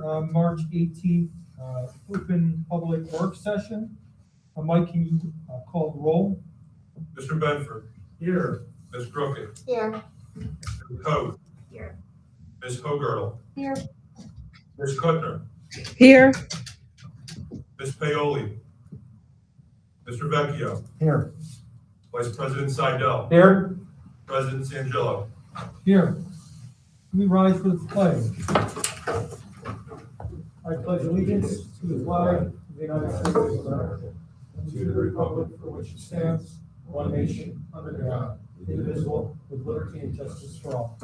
March 18th, open public work session. Mike, can you call the roll? Mr. Benford. Here. Ms. Crooked. Here. Mr. Coe. Here. Ms. Hogartle. Here. Ms. Kuttner. Here. Ms. Paoli. Mr. Vecchio. Here. Vice President Seidel. Here. President Sangillo. Here. We rise for the pledge. I pledge allegiance to the flag of the United States of America, and to the republic for which it stands, one nation, under God, indivisible, with liberty and justice for all.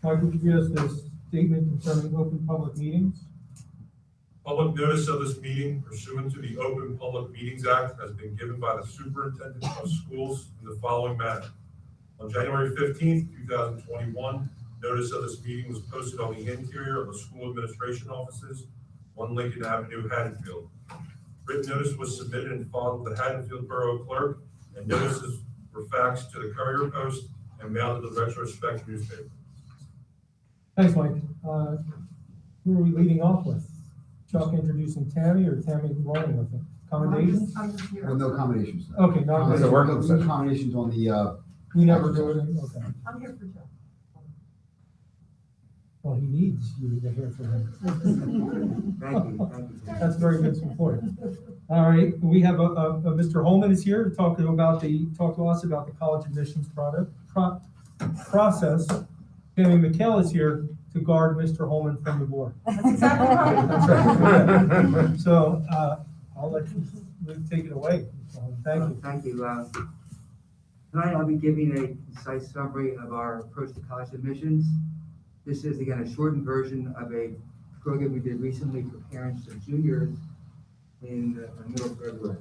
Mike, would you give us this statement concerning open public meetings? Public notice of this meeting pursuant to the Open Public Meetings Act has been given by the Superintendent of Schools in the following manner. On January 15th, 2021, notice of this meeting was posted on the interior of the school administration offices, 1 Lincoln Avenue, Haddonfield. Written notice was submitted and filed with the Haddonfield Borough Clerk, and notices were faxed to the Courier Post and mailed to the Retrospect newspaper. Thanks, Mike. Who are we leading off with? Chuck introducing Tammy, or Tammy rolling with it? Commendations? Well, no accommodations. Okay, not There's good. no accommodations on the, We never do it, okay. I'm here for Joe. Well, he needs you to hear from him. thank you. That's very good support. All right, we have Mr. Holman is here to talk to us about the college admissions process. Tammy McHale is here to guard Mr. Holman from the board. That's exactly right. That's right. So, I'll let you take it away. Thank you. Thank you. Tonight I'll be giving a concise summary of our approach to college admissions. This is, again, a shortened version of a program we did recently for parents of juniors in the middle of February.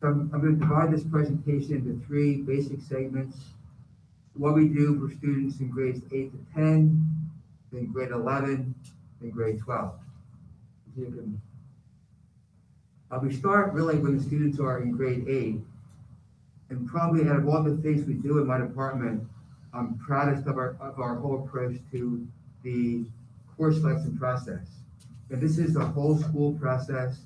So I'm going to divide this presentation into 3 basic segments. What we do for students in grades 8 to 10, then grade 11, then grade 12. We start really when the students are in grade 8. And probably out of all the things we do in my department, I'm proudest of our whole approach to the course selection process. And this is the whole school process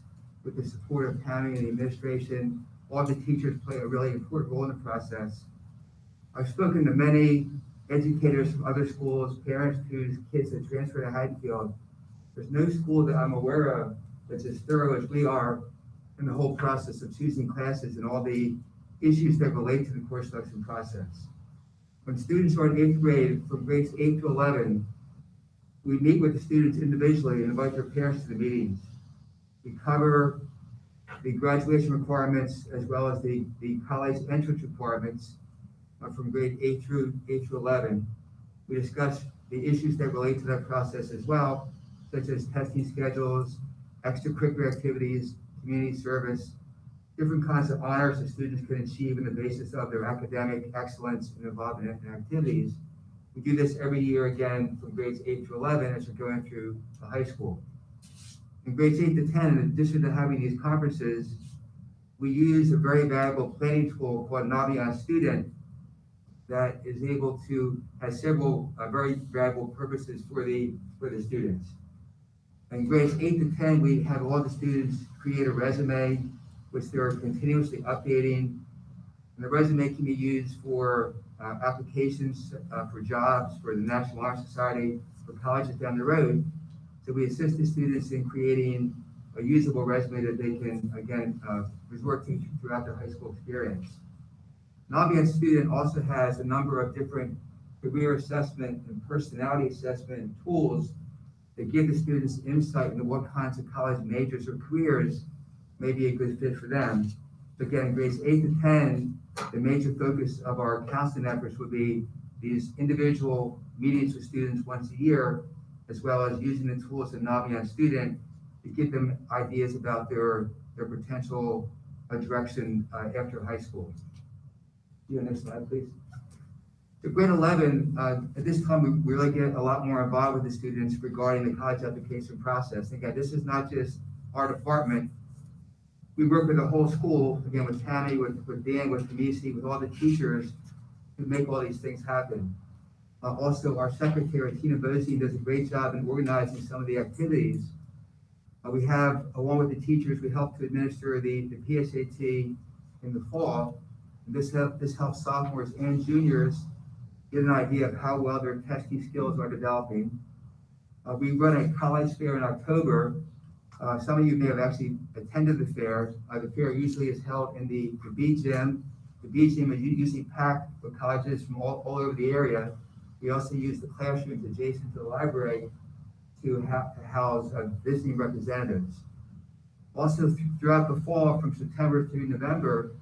with the support of Tammy and the administration. All the teachers play a really important role in the process. I've spoken to many educators from other schools, parents whose kids have transferred to Haddonfield. There's no school that I'm aware of that's as thorough as we are in the whole process of choosing classes and all the issues that relate to the course selection process. When students are in 8th grade, from grades 8 to 11, we meet with the students individually and invite their parents to the meetings. We cover the graduation requirements as well as the college entrance requirements from grade 8 through 11. We discuss the issues that relate to that process as well, such as testing schedules, extracurricular activities, community service, different kinds of honors that students can achieve on the basis of their academic excellence and involvement in activities. We do this every year again from grades 8 to 11 as we're going through the high school. In grades 8 to 10, in addition to having these conferences, we use a very valuable planning tool called Naviance Student that is able to have several very valuable purposes for the students. In grades 8 to 10, we have all the students create a resume, which they're continuously updating. And the resume can be used for applications for jobs, for the National Honor Society, for colleges down the road. So we assist the students in creating a usable resume that they can, again, resort to throughout their high school experience. Naviance Student also has a number of different career assessment and personality assessment tools that give the students insight into what kinds of college majors or careers may be a good fit for them. So again, in grades 8 to 10, the major focus of our counseling efforts would be these individual meetings with students once a year, as well as using the tools of Naviance Student to give them ideas about their potential direction after high school. Next slide, please. So grade 11, at this time, we really get a lot more involved with the students regarding the college application process. Again, this is not just our department. We work with the whole school, again, with Tammy, with Dan, with Kamisi, with all the teachers to make all these things happen. Also, our secretary, Tina Bosey, does a great job in organizing some of the activities. We have, along with the teachers, we help to administer the PSAT in the fall. This helps sophomores and juniors get an idea of how well their testing skills are developing. We run a college fair in October. Some of you may have actually attended the fair. The fair usually is held in the B gym. The B gym is usually packed with colleges from all over the area. We also use the classrooms adjacent to the library to house visiting representatives. Also, throughout the fall, from September through November,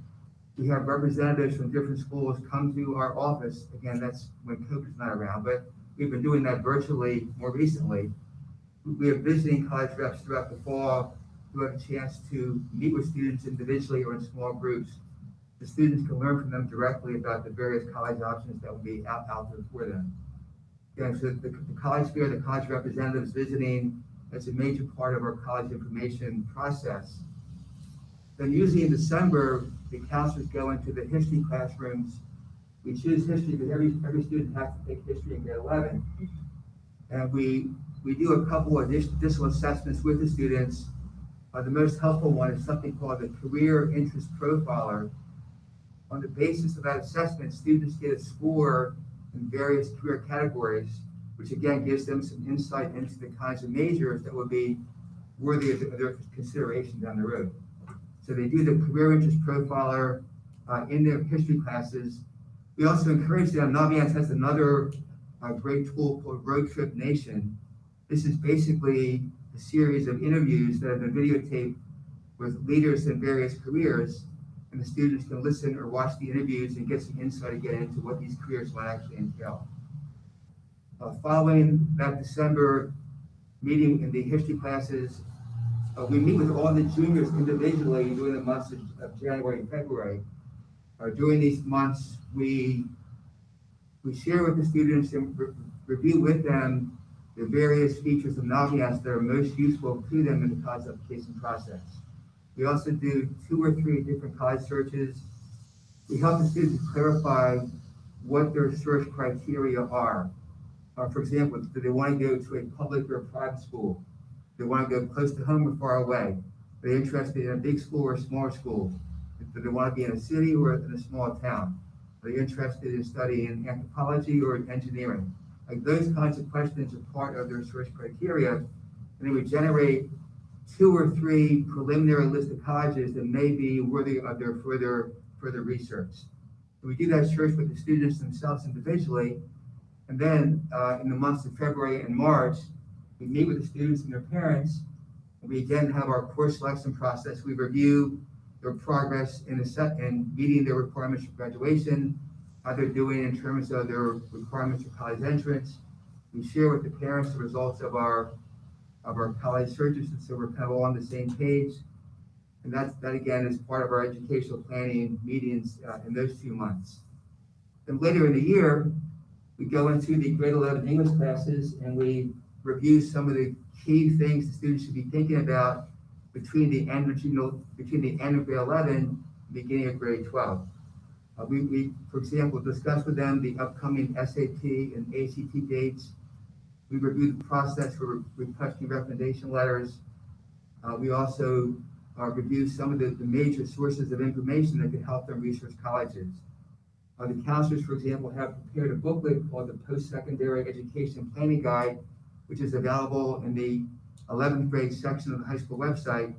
we have representatives from different schools come to our office. Again, that's when COVID's not around, but we've been doing that virtually more recently. We have visiting college reps throughout the fall who have a chance to meet with students individually or in small groups. The students can learn from them directly about the various college options that will be out there for them. Again, so the college fair, the college representatives visiting, that's a major part of our college information process. Then usually in December, the counselors go into the history classrooms. We choose history because every student has to take history in grade 11. And we do a couple of additional assessments with the students. The most helpful one is something called the Career Interest Profiler. On the basis of that assessment, students get a score in various career categories, which again gives them some insight into the kinds of majors that would be worthy of their consideration down the road. So they do the Career Interest Profiler in their history classes. We also encourage them. Naviance has another great tool called Road Trip Nation. This is basically a series of interviews that have been videotaped with leaders in various careers, and the students can listen or watch the interviews and get some insight again into what these careers might actually entail. Following that December meeting in the history classes, we meet with all the juniors individually during the months of January and February. During these months, we share with the students and review with them the various features of Naviance that are most useful to them in the college application process. We also do 2 or 3 different college searches. We help the students clarify what their search criteria are. For example, do they want to go to a public or a private school? Do they want to go close to home or far away? Are they interested in a big school or a smaller school? Do they want to be in a city or in a small town? Are they interested in studying anthropology or engineering? Like those kinds of questions are part of their search criteria. And then we generate 2 or 3 preliminary list of colleges that may be worthy of their further research. So we do that search with the students themselves individually. And then in the months of February and March, we meet with the students and their parents. And we again have our course selection process. We review their progress in meeting their requirements for graduation, how they're doing in terms of their requirements for college entrance. We share with the parents the results of our college searches, so we're kind of all on the same page. And that again is part of our educational planning meetings in those 2 months. Then later in the year, we go into the grade 11 English classes and we review some of the key things the students should be thinking about between the end of grade 11 and beginning of grade 12. We, for example, discuss with them the upcoming SAT and ACT dates. We review the process for requesting recommendation letters. We also review some of the major sources of information that could help them research colleges. The counselors, for example, have prepared a booklet called the Post-Secondary Education Planning Guide, which is available in the 11th grade section of the high school website.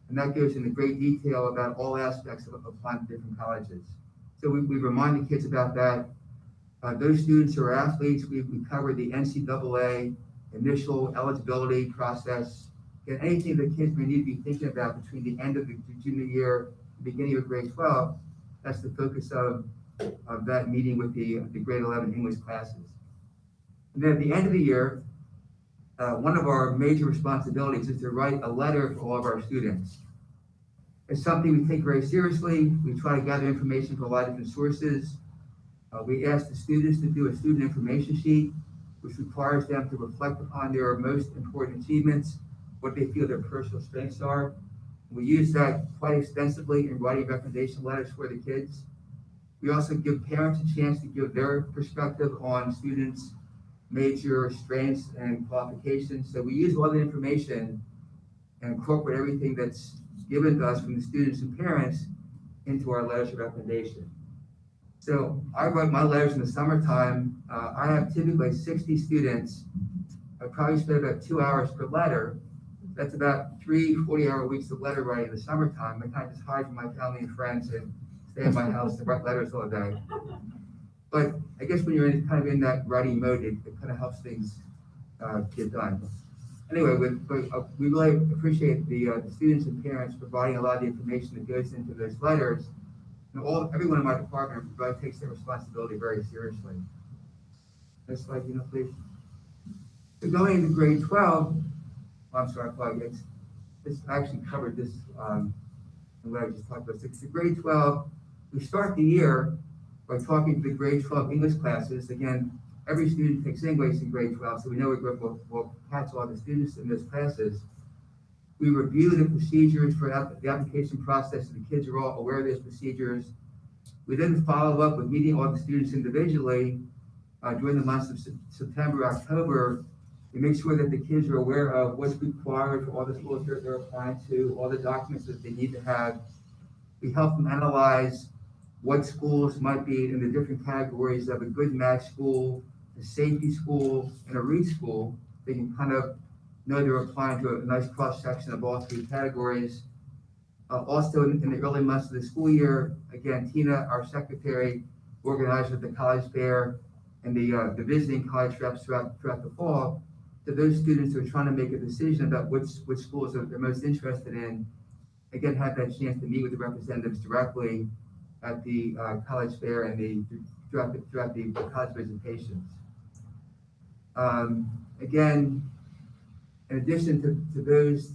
And that goes into great detail about all aspects of applying to different colleges. So we remind the kids about that. Those students who are athletes, we cover the NCAA initial eligibility process, and anything that kids may need to be thinking about between the end of the junior year and beginning of grade 12. That's the focus of that meeting with the grade 11 English classes. And then at the end of the year, one of our major responsibilities is to write a letter for all of our students. It's something we take very seriously. We try to gather information from a lot of different sources. We ask the students to do a student information sheet, which requires them to reflect upon their most important achievements, what they feel their personal strengths are. We use that quite extensively in writing recommendation letters for the kids. We also give parents a chance to give their perspective on students' major strengths and qualifications. So we use all the information and incorporate everything that's given to us from the students and parents into our letters of recommendation. So I write my letters in the summertime. I have typically 60 students. I probably spend about 2 hours per letter. That's about 3 40-hour weeks of letter writing in the summertime. I kind of just hide from my family and friends and stay in my house and write letters all day. But I guess when you're kind of in that writing mode, it kind of helps things get done. Anyway, we really appreciate the students and parents providing a lot of the information that goes into those letters. And everyone in my department really takes their responsibility very seriously. Next slide, please. So going into grade 12, I'm sorry, this actually covered this in what I just talked about. So grade 12, we start the year by talking to the grade 12 English classes. Again, every student takes English in grade 12, so we know we'll catch all the students in those classes. We review the procedures for the application process, so the kids are all aware of those procedures. We then follow up with meeting all the students individually during the months of September, October. We make sure that the kids are aware of what's required for all the schools they're applying to, all the documents that they need to have. We help them analyze what schools might be in the different categories of a good match school, a safety school, and a read school. They can kind of know they're applying to a nice cross-section of all three categories. Also, in the early months of the school year, again, Tina, our secretary, organized with the college fair and the visiting college reps throughout the fall. So those students who are trying to make a decision about which schools they're most interested in, again, have that chance to meet with the representatives directly at the college fair and throughout the college presentations. Again, in addition to those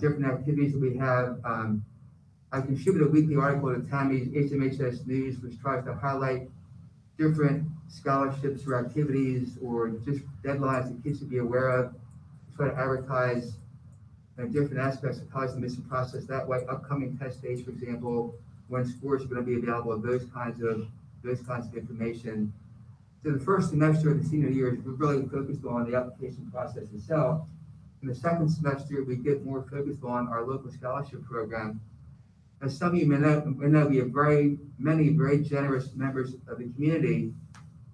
different activities that we have, I contribute a weekly article to Tammy's HMHS News, which tries to highlight different scholarships or activities or just deadlines that kids should be aware of, try to advertise different aspects of college admission process. That way, upcoming test dates, for example, when scores are going to be available, those kinds of information. So the first semester of the senior year is really focused on the application process itself. In the second semester, we get more focused on our local scholarship program. As some of you may know, we have many very generous members of the community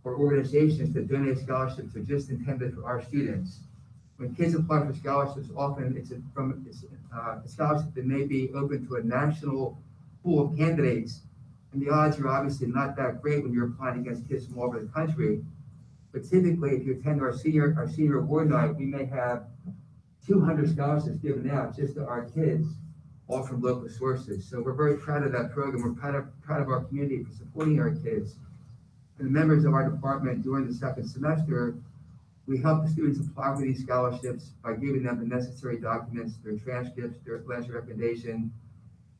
or organizations that donate scholarships that are just intended for our students. When kids apply for scholarships, often it's a scholarship that may be open to a national pool of candidates, and the odds are obviously not that great when you're applying against kids from all over the country. But typically, if you attend our senior award night, we may have 200 scholarships given out just to our kids, all from local sources. So we're very proud of that program. We're proud of our community for supporting our kids. And the members of our department during the second semester, we help the students apply for these scholarships by giving them the necessary documents, their transcripts, their letter recommendation.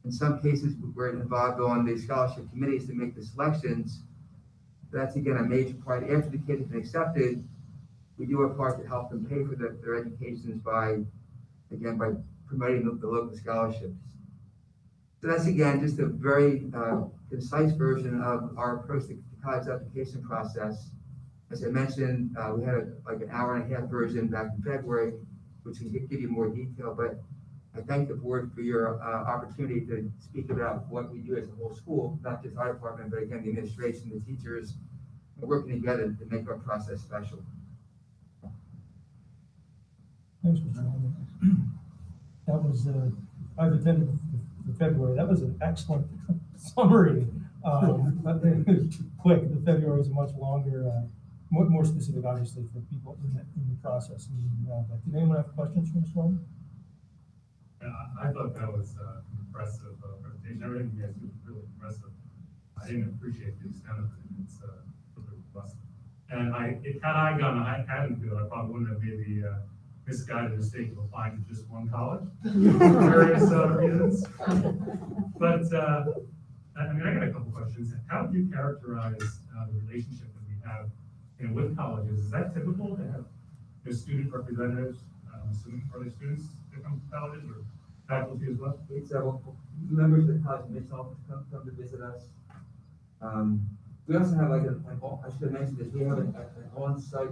In some cases, we're involved on the scholarship committees to make the selections. That's again a major part. After the kids have been accepted, we do our part to help them pay for their educations by promoting the local scholarships. So that's again just a very concise version of our approach to the college application process. As I mentioned, we had an hour and a half version back in February, which can give you more detail, but I thank the board for your opportunity to speak about what we do as a whole school, not just our department, but again, the administration, the teachers, working together to make our process special. Thanks, Mr. Holman. That was, I've attended the February. That was an excellent summary. Quick, the February is much longer, more specific, obviously, for people in the process. But did anyone have questions for Mr. Holman? I thought that was an impressive presentation. Everything you guys did was really impressive. I didn't appreciate the extent of it. It's really robust. And had I gone to Haddonfield, I probably wouldn't have made the misguided mistake of applying to just one college for various reasons. But I got a couple questions. How would you characterize the relationship that we have with colleges? Is that typical to have student representatives? Are they students that come to colleges or faculty as well? It's members of the college admission office come to visit us. We also have like I should have mentioned this, we have an on-site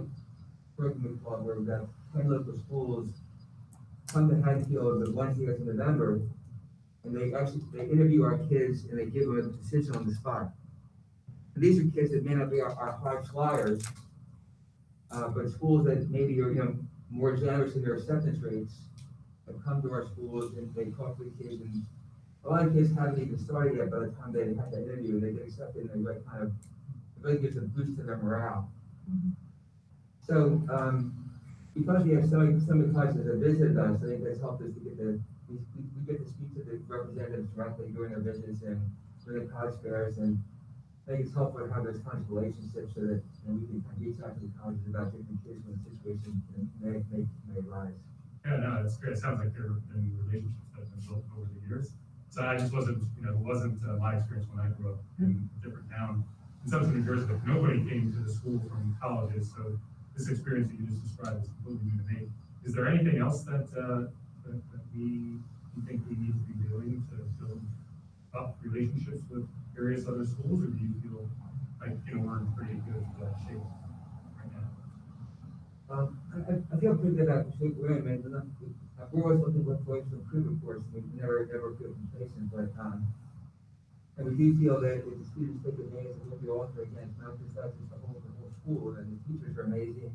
program club where we've got 10 local schools come to Haddonfield the Wednesday of November, and they interview our kids and they give them a decision on the spot. And these are kids that may not be our high flyers, but schools that maybe are, more generous in their acceptance rates have come to our schools and they talk to the kids, and a lot of kids haven't even started yet by the time they have that interview and they get accepted and they kind of, it really gives a boost to their morale. So, because we have some of the classes that visited us, I think that's helped us to get we get to speak to the representatives directly during their visits and during the college fairs, and I think it's helpful to have those kinds of relationships so that we can reach out to the colleges about different kids when the situation may arise. Yeah, no, it's great. It sounds like there have been relationships that have been built over the years. So I just wasn't, it wasn't my experience when I grew up in a different town. In some New Jersey, but nobody came to the school from colleges, so this experience that you just described is completely new to me. Is there anything else that you think we need to be doing to build up relationships with various other schools, or do you feel like we're in pretty good shape right now? I feel pretty good about the shape we're in, man. We're always looking for ways to improve, of course. We never feel complacent, but and we do feel that if the students take advantage of what we offer, again, it's not just us, it's the whole school, and the teachers are amazing.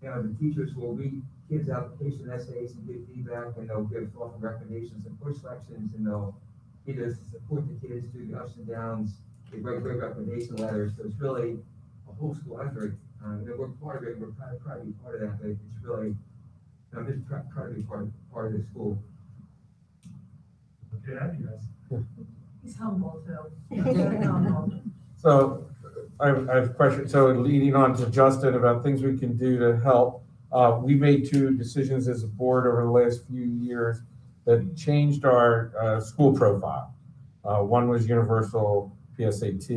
The teachers will read kids' application essays and give feedback, and they'll give thoughtful recommendations and course selections, and they'll either support the kids through the ups and downs, they write great recommendation letters, so it's really a whole school effort. We're part of it, we're proud to be part of that, but it's really, I'm just proud to be part of the school. Okay, have you guys? He's humble too. Very humble. So I have a question. So leading on to Justin about things we can do to help. We made two decisions as a board over the last few years that changed our school profile. One was universal PSAT.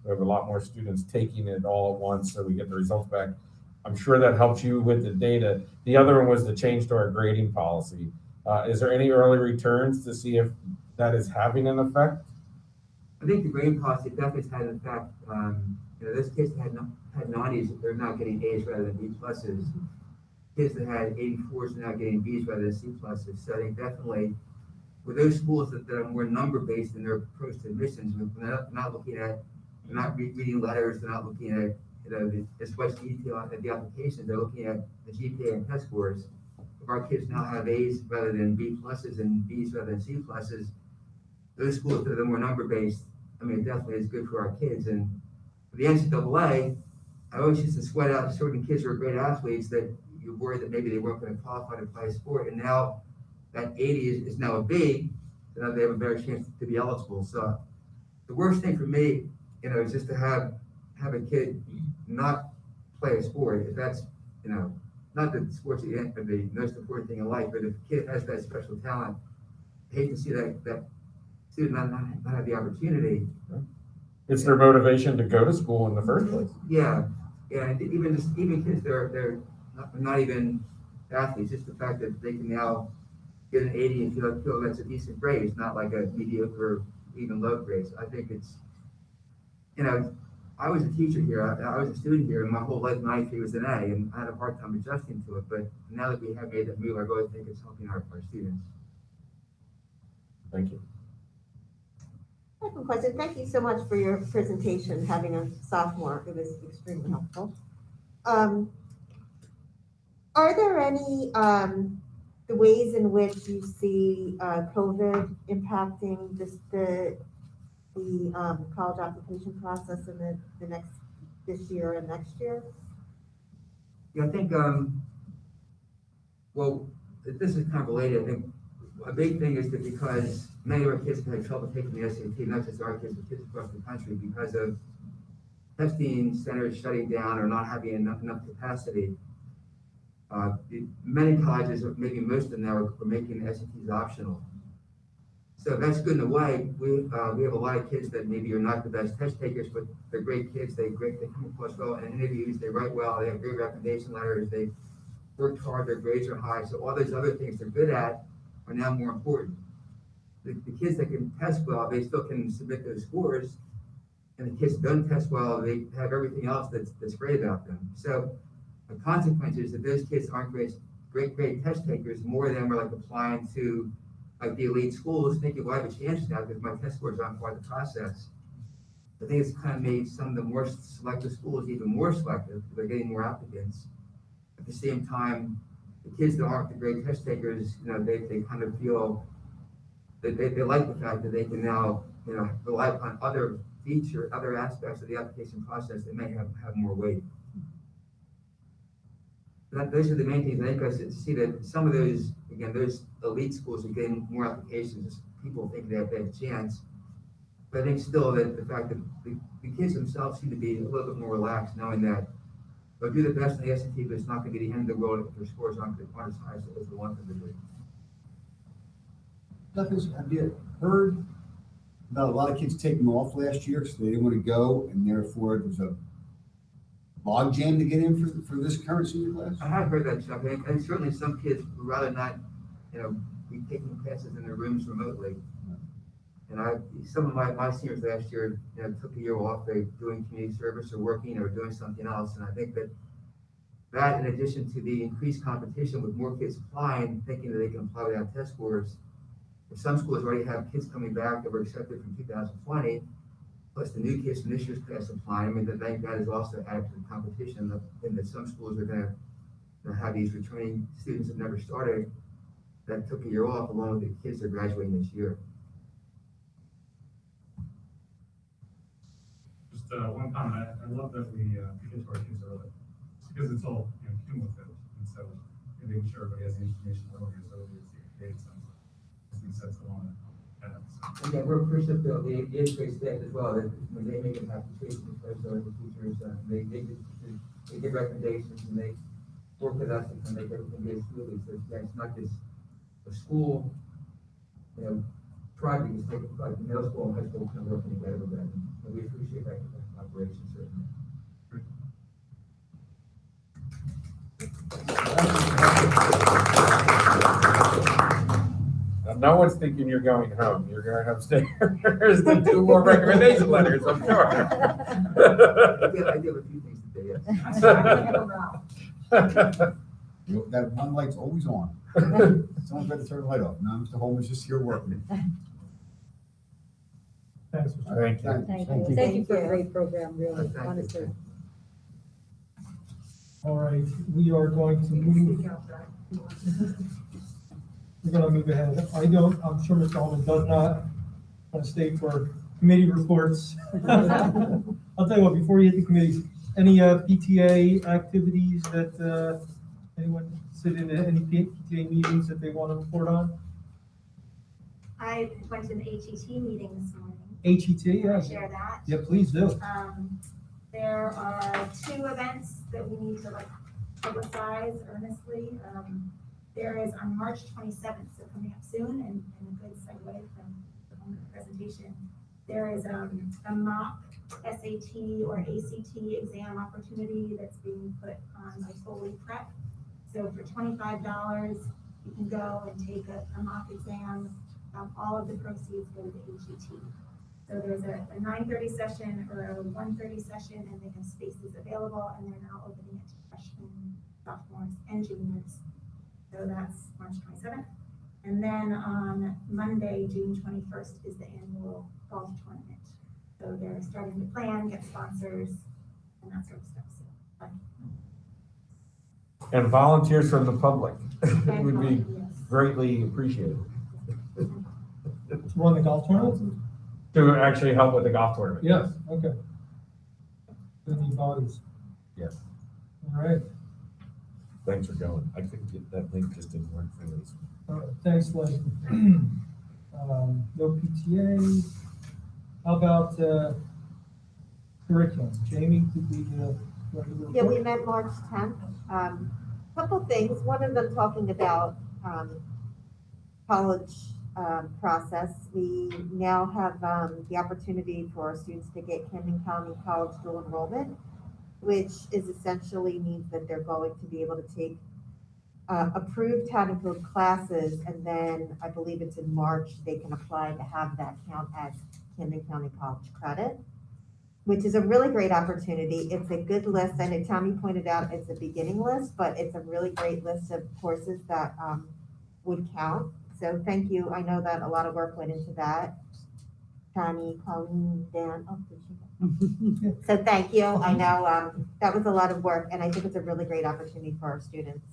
We have a lot more students taking it all at once, so we get the results back. I'm sure that helps you with the data. The other one was the change to our grading policy. Is there any early returns to see if that is having an effect? I think the grading policy definitely has had an effect. Those kids that had 90s, they're now getting A's rather than B pluses. Kids that had 84s are now getting B's rather than C pluses. So I think definitely with those schools that are more number based in their approach to admissions, they're not looking at, they're not reading letters, they're not looking at as much detail at the application, they're looking at the GPA and test scores. If our kids now have A's rather than B pluses and B's rather than C pluses, those schools that are more number based, it definitely is good for our kids. And for the NCAA, I always used to sweat out certain kids who are great athletes that you're worried that maybe they weren't going to qualify to play a sport, and now that 80 is now a B, so now they have a better chance to be eligible. So the worst thing for me, is just to have a kid not play a sport. If that's, not that sports are the most important thing in life, but if a kid has that special talent, I hate to see that student not have the opportunity. It's their motivation to go to school in the first place. Yeah, and even kids they're not even athletes. Just the fact that they can now get an 80 and feel that's a decent grade. It's not like a mediocre, even low grade. So I think it's, I was a teacher here. I was a student here, and my whole life, 93 was an A, and I had a hard time adjusting to it. But now that we have made that move, I really think it's helping our students. Thank you. Second question. Thank you so much for your presentation. Having a sophomore, it was extremely helpful. Are there any the ways in which you see COVID impacting the college application process in this year and next year? Yeah, I think well, this is kind of related. I think a big thing is that because many of our kids have had trouble taking the SAT, not just our kids, but kids across the country, because of testing centers shutting down or not having enough capacity. Many colleges, or maybe most of them now, are making the SATs optional. So that's good in a way. We have a lot of kids that maybe are not the best test takers, but they're great kids. They come across well in interviews. They write well. They have great recommendation letters. They worked hard. Their grades are high. So all those other things they're good at are now more important. The kids that can test well, they still can submit those scores, and the kids don't test well, they have everything else that's great about them. So the consequence is that those kids aren't great test takers, more of them are like applying to like the elite schools, thinking, well, I have a chance now because my test scores aren't part of the process. I think it's kind of made some of the more selective schools even more selective, because they're getting more applicants. At the same time, the kids that aren't the great test takers, they kind of feel that they like the fact that they can now, rely upon other aspects of the application process that may have more weight. Those are the main things I think I see, that some of those, again, those elite schools are getting more applications, people think they have a chance. But I think still that the fact that the kids themselves seem to be a little bit more relaxed, knowing that they'll do the best in the SAT, but it's not going to be the end of the world if their scores aren't as high as they want them to be. Douglas, have you heard about a lot of kids taking off last year because they didn't want to go, and therefore it was a log jam to get in for this current senior class? I have heard that, Chuck, and certainly some kids would rather not, be taking classes in their rooms remotely. And some of my seniors last year, took a year off, they doing community service or working or doing something else. And I think that in addition to the increased competition with more kids applying, thinking that they can apply without test scores, if some schools already have kids coming back that were accepted from 2020, plus the new kids from this year's class applying, I mean, I think that is also added to the competition, in that some schools are going to have these returning students that never started, that took a year off, along with the kids that are graduating this year. Just one comment, I love that we get to our kids early, because it's all cumulative, and so making sure everybody has the information early as the grade sets along. And yeah, we're appreciative of the eighth grade staff as well, that when they make an application, especially the teachers, they give recommendations and they work with us and make everything go smoothly. So it's not just a school, project, it's like middle school and high school kind of working together with that. And we appreciate that collaboration, certainly. No one's thinking you're going home. You're going upstairs to do more recommendation letters, I'm sure. I do have a few things to say, yes. That one light's always on. Someone's got to turn the light off. Now Mr. Holman's just here working. Thanks. Thank you. Thank you. Thank you for a great program, really, Thank you. honestly. All right, we are going to move, we're gonna move ahead. I'm sure Mr. Holman does not want to stay for committee reports. I'll tell you what, before you hit the committees, any PTA activities that anyone sit in any PTA meetings that they want to report on? I went to an HET meeting this morning. HET, Can I yeah. share that? Yeah, please do. There are 2 events that we need to publicize earnestly. There is on March 27th, so coming up soon, and a good segue from the presentation. There is a mock SAT or ACT exam opportunity that's being put on by Foley Prep. So for $25, you can go and take a mock exam. All of the proceeds go to the HET. So there's a 9:30 session or a 1:30 session, and they have spaces available, and they're now opening it to freshmen, sophomores, and juniors. So that's March 27th. And then on Monday, June 21st, is the annual golf tournament. So they're starting to plan, get sponsors, and that sort of stuff. So fun. And volunteers from the public And would be yes. greatly appreciated To run the golf tournament? to actually help with the golf tournament. Yes, okay. Any bodies? Yes. All right. Thanks for going. I think that link just didn't work for this. All right, thanks, Lynn. No PTA. How about curriculum? Jamie, did we? Yeah, we met March 10th. Couple things. One of them talking about college process. We now have the opportunity for our students to get Camden County College dual enrollment, which is essentially means that they're going to be able to take approved Haddonfield classes, and then I believe it's in March, they can apply to have that count as Camden County College credit. which is a really great opportunity. It's a good list. I know Tommy pointed out it's a beginning list, but it's a really great list of courses that would count. So thank you. I know that a lot of work went into that. Tommy, Colleen, Dan, oh, did she go? So thank you. I know that was a lot of work, and I think it's a really great opportunity for our students.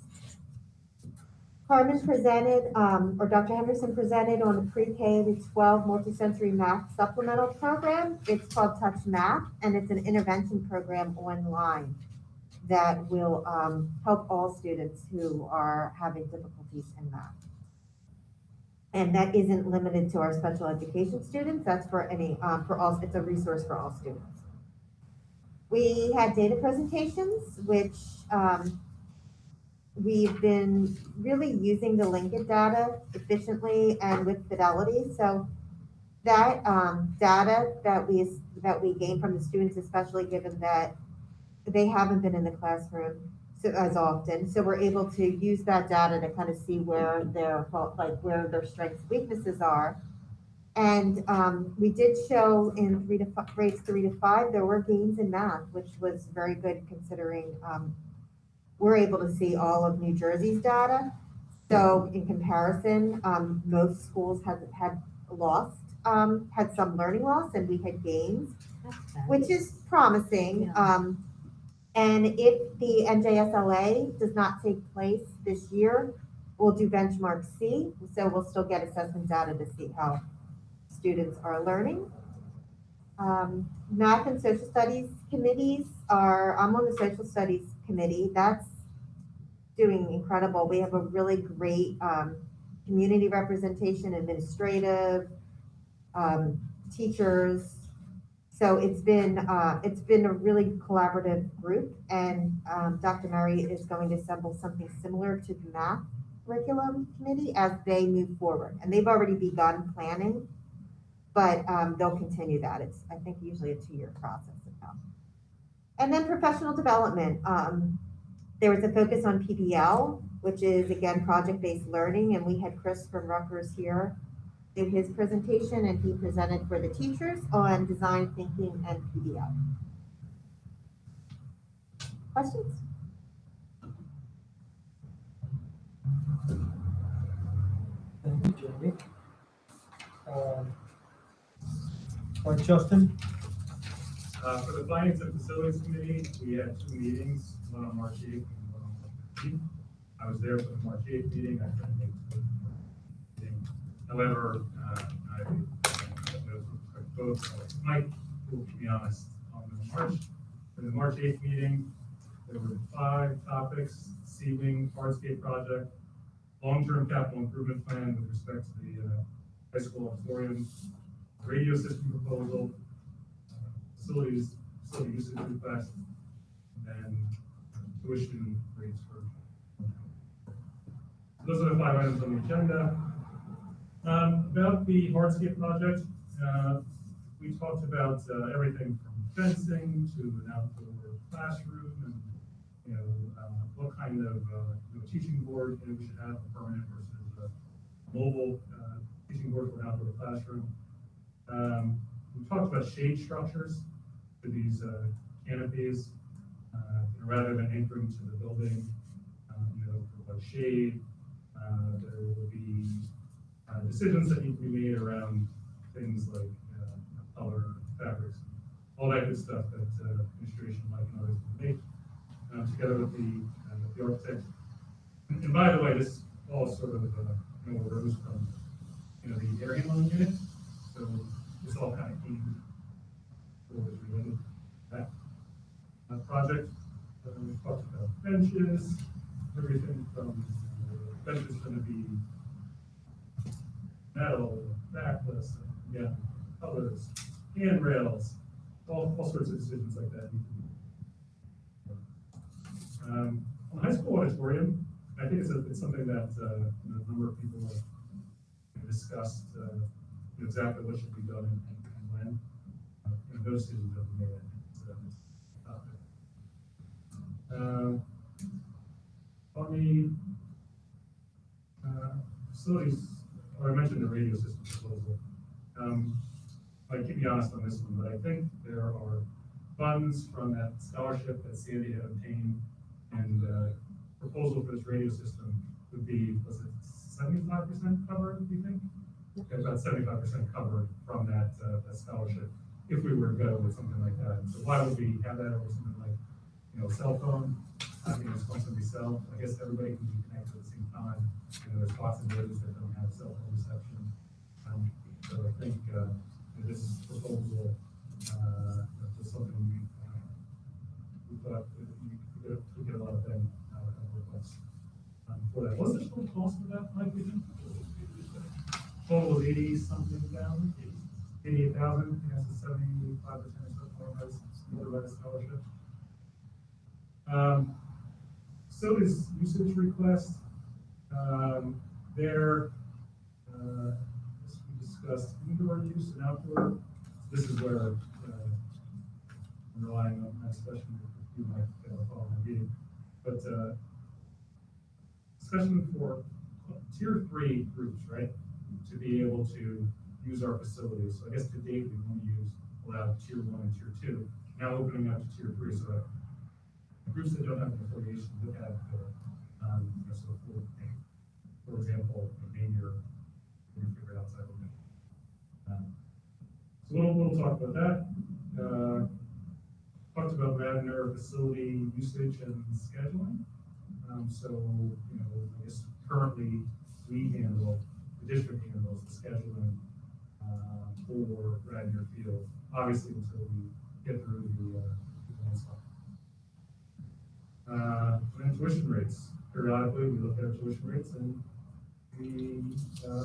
Carmen presented, or Dr. Henderson presented on the pre-K to 12 multisensory math supplemental program. It's called Touch Math, and it's an intervention program online that will help all students who are having difficulties in math. And that isn't limited to our special education students. That's for any, for all, it's a resource for all students. We had data presentations, which we've been really using the Linkit data efficiently and with fidelity. So that data that we gain from the students, especially given that they haven't been in the classroom as often, so we're able to use that data to kind of see where where their strengths and weaknesses are. And we did show in grades 3 to 5 there were gains in math, which was very good considering we're able to see all of New Jersey's data. So in comparison, most schools had lost, had some learning loss, and we had gains, which is promising. And if the NJSLA does not take place this year, we'll do benchmark C. So we'll still get assessment data to see how students are learning. Math and social studies committees I'm on the social studies committee. That's doing incredible. We have a really great community representation, administrative, teachers. So it's been a really collaborative group, and Dr. Murray is going to assemble something similar to the math curriculum committee as they move forward. And they've already begun planning, but they'll continue that. It's, I think, usually a 2-year process. And then professional development. There was a focus on PBL, which is, again, project-based learning, and we had Chris from Rutgers here do his presentation, and he presented for the teachers on design thinking and PBL. Questions? Thank you, Jamie. All right, Justin? For the Finance and Facilities Committee, we had 2 meetings, one on March 8th and one on March 15th. I was there for the March 8th meeting. I couldn't make the meeting. However, I both Mike, to be honest, on the March 8th meeting, there were 5 topics: receiving, hardscape project, long-term capital improvement plan with respect to the high school auditorium, radio system proposal, facility usage request, and tuition rates for. Those are the 5 items on the agenda. About the hardscape project, we talked about everything from fencing to an outdoor classroom, and what kind of teaching board we should have, a permanent versus a mobile teaching board for an outdoor classroom. We talked about shade structures for these canopies, rather than anchoring to the building, provide shade. There will be decisions that need to be made around things like color, fabrics, all that good stuff that administration might and others will make together with the architect. And by the way, this all sort of arose from the area handling unit, so this all kind of came was related to that project. We talked about benches, everything from benches going to be metal, backless, again, colors, handrails, all sorts of decisions like that. On the high school auditorium, I think it's something that a number of people have discussed exactly what should be done and when. Those decisions have been made. On the facilities, I mentioned the radio system proposal. I keep me honest on this one, but I think there are funds from that scholarship that Sandy had obtained, and proposal for this radio system would be, was it 75% covered, do you think? Okay, about 75% covered from that, that scholarship, if we were to go with something like that. So why would we have that over something like, you know, cell phone? I think it's something we sell. I guess everybody can be connected at the same time. You know, there's lots of buildings that don't have cell phone reception. So I think this proposal is something we thought we get a lot of bang out of requests for that. What's the total cost of that, Mike? You think? Total was 80-something thousand, 88,000. That's a 75% or so by the scholarship. Facilities usage request. There, as we discussed, indoor use and outdoor. This is where I'm relying on that discussion. You might follow my meeting, but discussion for tier 3 groups, right? To be able to use our facilities. So I guess to date we've only allowed tier 1 and tier 2. Now opening up to tier 3, so that groups that don't have an affiliation look at so for example, maybe you're going to figure it outside of it. So we'll talk about that. Talked about Radnor facility usage and scheduling. So, you know, I guess currently the district handles the scheduling for Radnor Field, obviously until we get through the landslide. And tuition rates. Periodically, we look at our tuition rates and we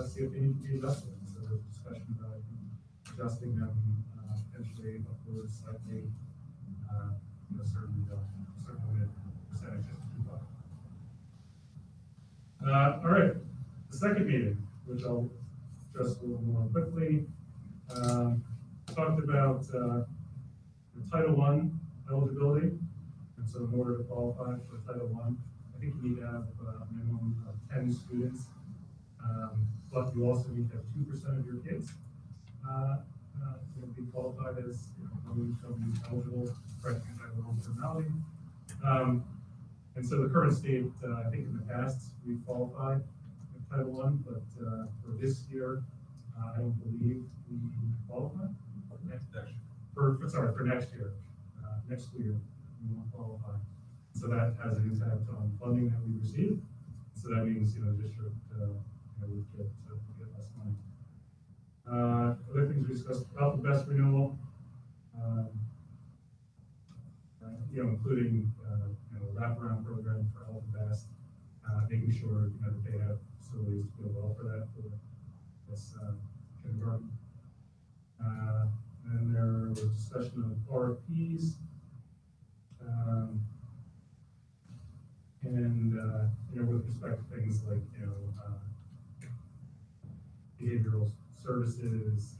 see if they need to be adjusted. So there's a discussion about adjusting them potentially upwards slightly, certain percentages to keep up. All right, the second meeting, which I'll address a little more quickly, talked about Title I eligibility. And so in order to qualify for Title I, I think you need to have a minimum of 10 students, but you also need to have 2% of your kids be qualified as eligible for Title I formality. And so the current state, I think in the past, we qualified with Title I, but for this year, I don't believe we qualify. For next year, next school year, we won't qualify. So that has an impact on funding that we receive. So that means, district, would get less money. Other things we discussed, about the best renewal, including, wraparound program for all the best, making sure, that they have facilities to go well for that, for this, kindergarten. And there was discussion of RFPs, and with respect to things like behavioral services,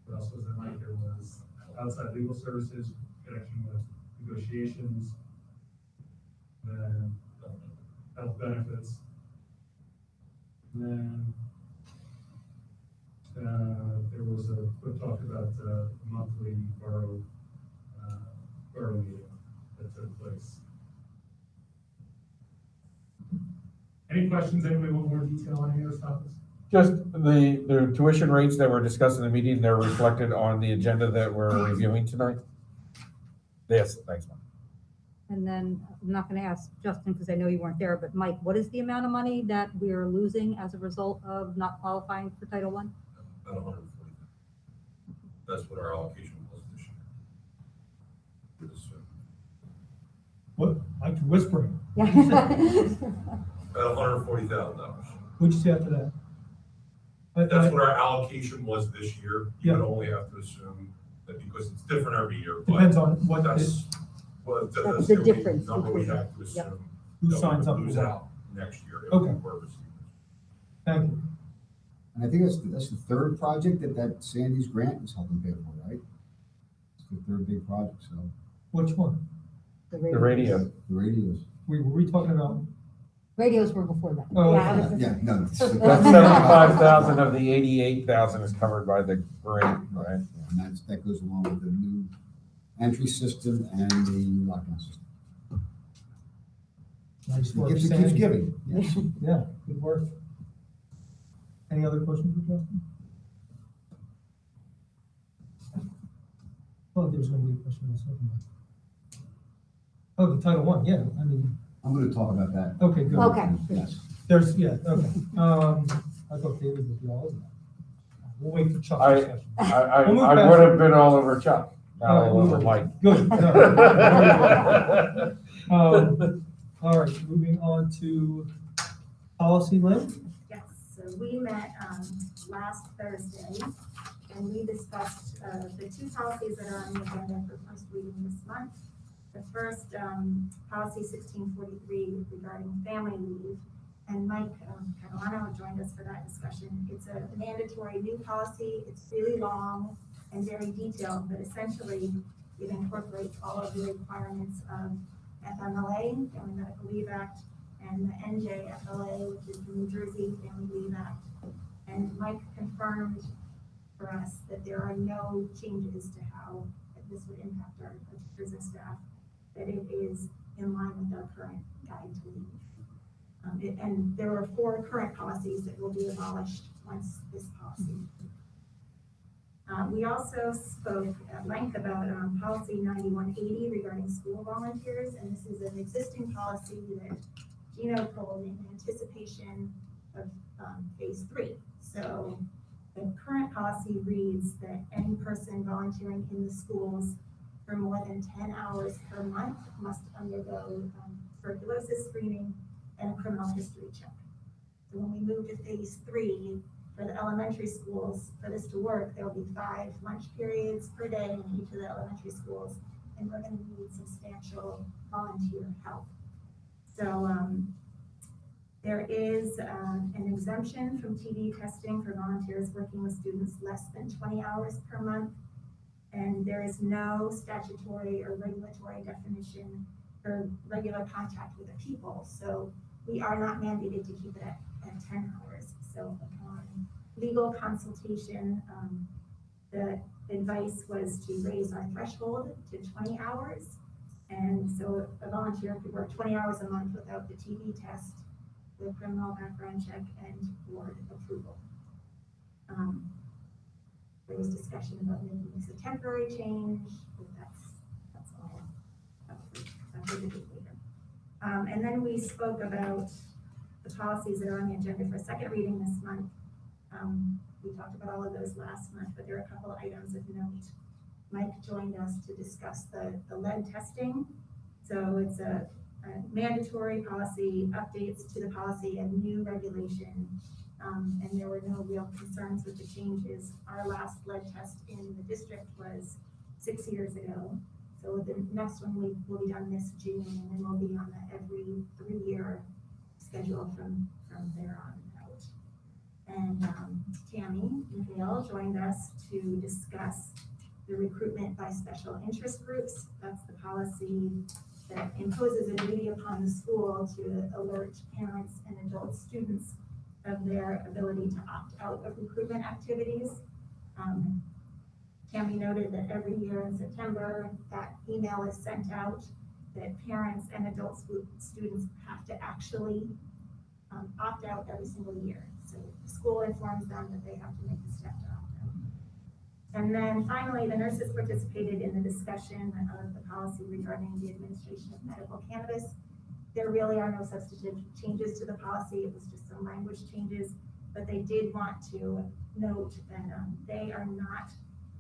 what else was there? Like there was outside legal services, connection with negotiations, then health benefits, and then there was a quick talk about the monthly borough meeting that took place. Any questions? Anybody want more detail on any of those topics? Just the tuition rates that were discussed in the meeting, they're reflected on the agenda that we're reviewing tonight? Yes, thanks, Mike. And then I'm not going to ask Justin because I know you weren't there, but Mike, what is the amount of money that we're losing as a result of not qualifying for Title I? About 140. That's what our allocation was this year. What, like you're whispering? Yeah. About $140,000. What'd you say after that? That's what our allocation was this year. You Yeah. would only have to assume that because it's different every year. But Depends on what that's That's the the difference number we between- have to assume. who that we signs would up lose for that. out next year if Okay. we were receivers. Thank you. And I think that's the third project that Sandy's grant is helping pay for, right? It's the third big project, so, Which one? The radio. the radios. Were we talking about? Radios were before that. Oh, Yeah, okay. Yeah, no. That's 75,000 of the 88,000 is covered by the grant, right? And that goes along with the new entry system and the lockdown system. Nice The work, gift that keeps Sandy. giving, yes. Yeah, good work. Any other questions for Justin? Oh, there was gonna be a question I was talking about. Oh, the Title I, yeah, I mean, I'm gonna talk about that. okay, good. Okay. Yes. There's, yeah, okay. I thought David would be all over that. We'll wait for Chuck's I- discussion. I We'll move would past have it. been all over Chuck, not All right, all over move Mike. on. Good. No. All right, moving on to policy, Lynn? Yes, so we met, last Thursday, and we discussed, the two policies that are on the agenda for first reading this month. The first, policy 1643 regarding family leave, and Mike Catalano joined us for that discussion. It's a mandatory new policy, it's really long and very detailed, but essentially it incorporates all of the requirements of FMLA, Family Medical Leave Act, and the NJFLA, which is the New Jersey Family Leave Act. And Mike confirmed for us that there are no changes to how this would impact our teachers and staff, that it is in line with our current guide to leave. And there are 4 current policies that will be abolished once this policy. We also spoke at length about policy 9180 regarding school volunteers, and this is an existing policy that Gino pulled in anticipation of phase 3. So the current policy reads that any person volunteering in the schools for more than 10 hours per month must undergo tuberculosis screening and a criminal history check. So when we move to phase 3, for the elementary schools, for this to work, there will be 5 lunch periods per day in each of the elementary schools, and we're going to need substantial volunteer help. So there is an exemption from TB testing for volunteers working with students less than 20 hours per month, and there is no statutory or regulatory definition for regular contact with the people. So we are not mandated to keep it at 10 hours. So upon legal consultation, the advice was to raise our threshold to 20 hours. And so a volunteer could work 20 hours a month without the TB test, the criminal background check, and board approval. There was discussion about making this a temporary change, but that's all up for debate later. And then we spoke about the policies that are on the agenda for second reading this month. We talked about all of those last month, but there are a couple of items of note. Mike joined us to discuss the lead testing. So it's a mandatory policy, updates to the policy, and new regulation. And there were no real concerns with the changes. Our last lead test in the district was 6 years ago. So the next one will be done this June, and then we'll be on the every 3-year schedule from there on out. And Tammy McHale joined us to discuss the recruitment by special interest groups. That's the policy that imposes a duty upon the school to alert parents and adult students of their ability to opt out of recruitment activities. Tammy noted that every year in September, that email is sent out that parents and adult students have to actually opt out every single year. So the school informs them that they have to make the step to opt out. And then finally, the nurses participated in the discussion of the policy regarding the administration of medical cannabis. There really are no substantive changes to the policy. It was just some language changes, but they did want to note that they are not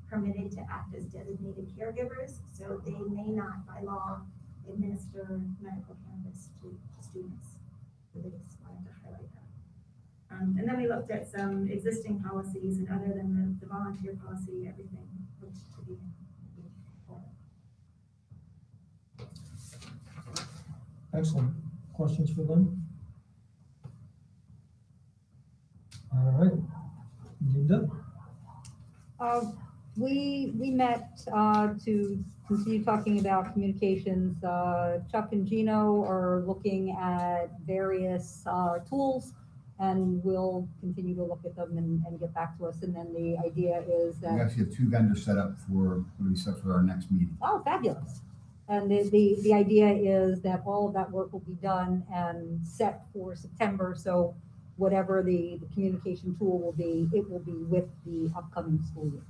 permitted to act as designated caregivers, so they may not by law administer medical cannabis to students. So they just wanted to highlight that. And then we looked at some existing policies, and other than the volunteer policy, everything looked to be in order. Excellent. Questions for Lynn? All right. Linda? We met to continue talking about communications. Chuck and Gino are looking at various tools and we'll continue to look at them and get back to us. And then the idea is We that, actually have 2 vendors set up for, when we set for our next meeting. oh, fabulous. And the idea is that all of that work will be done and set for September. So whatever the communication tool will be, it will be with the upcoming school year.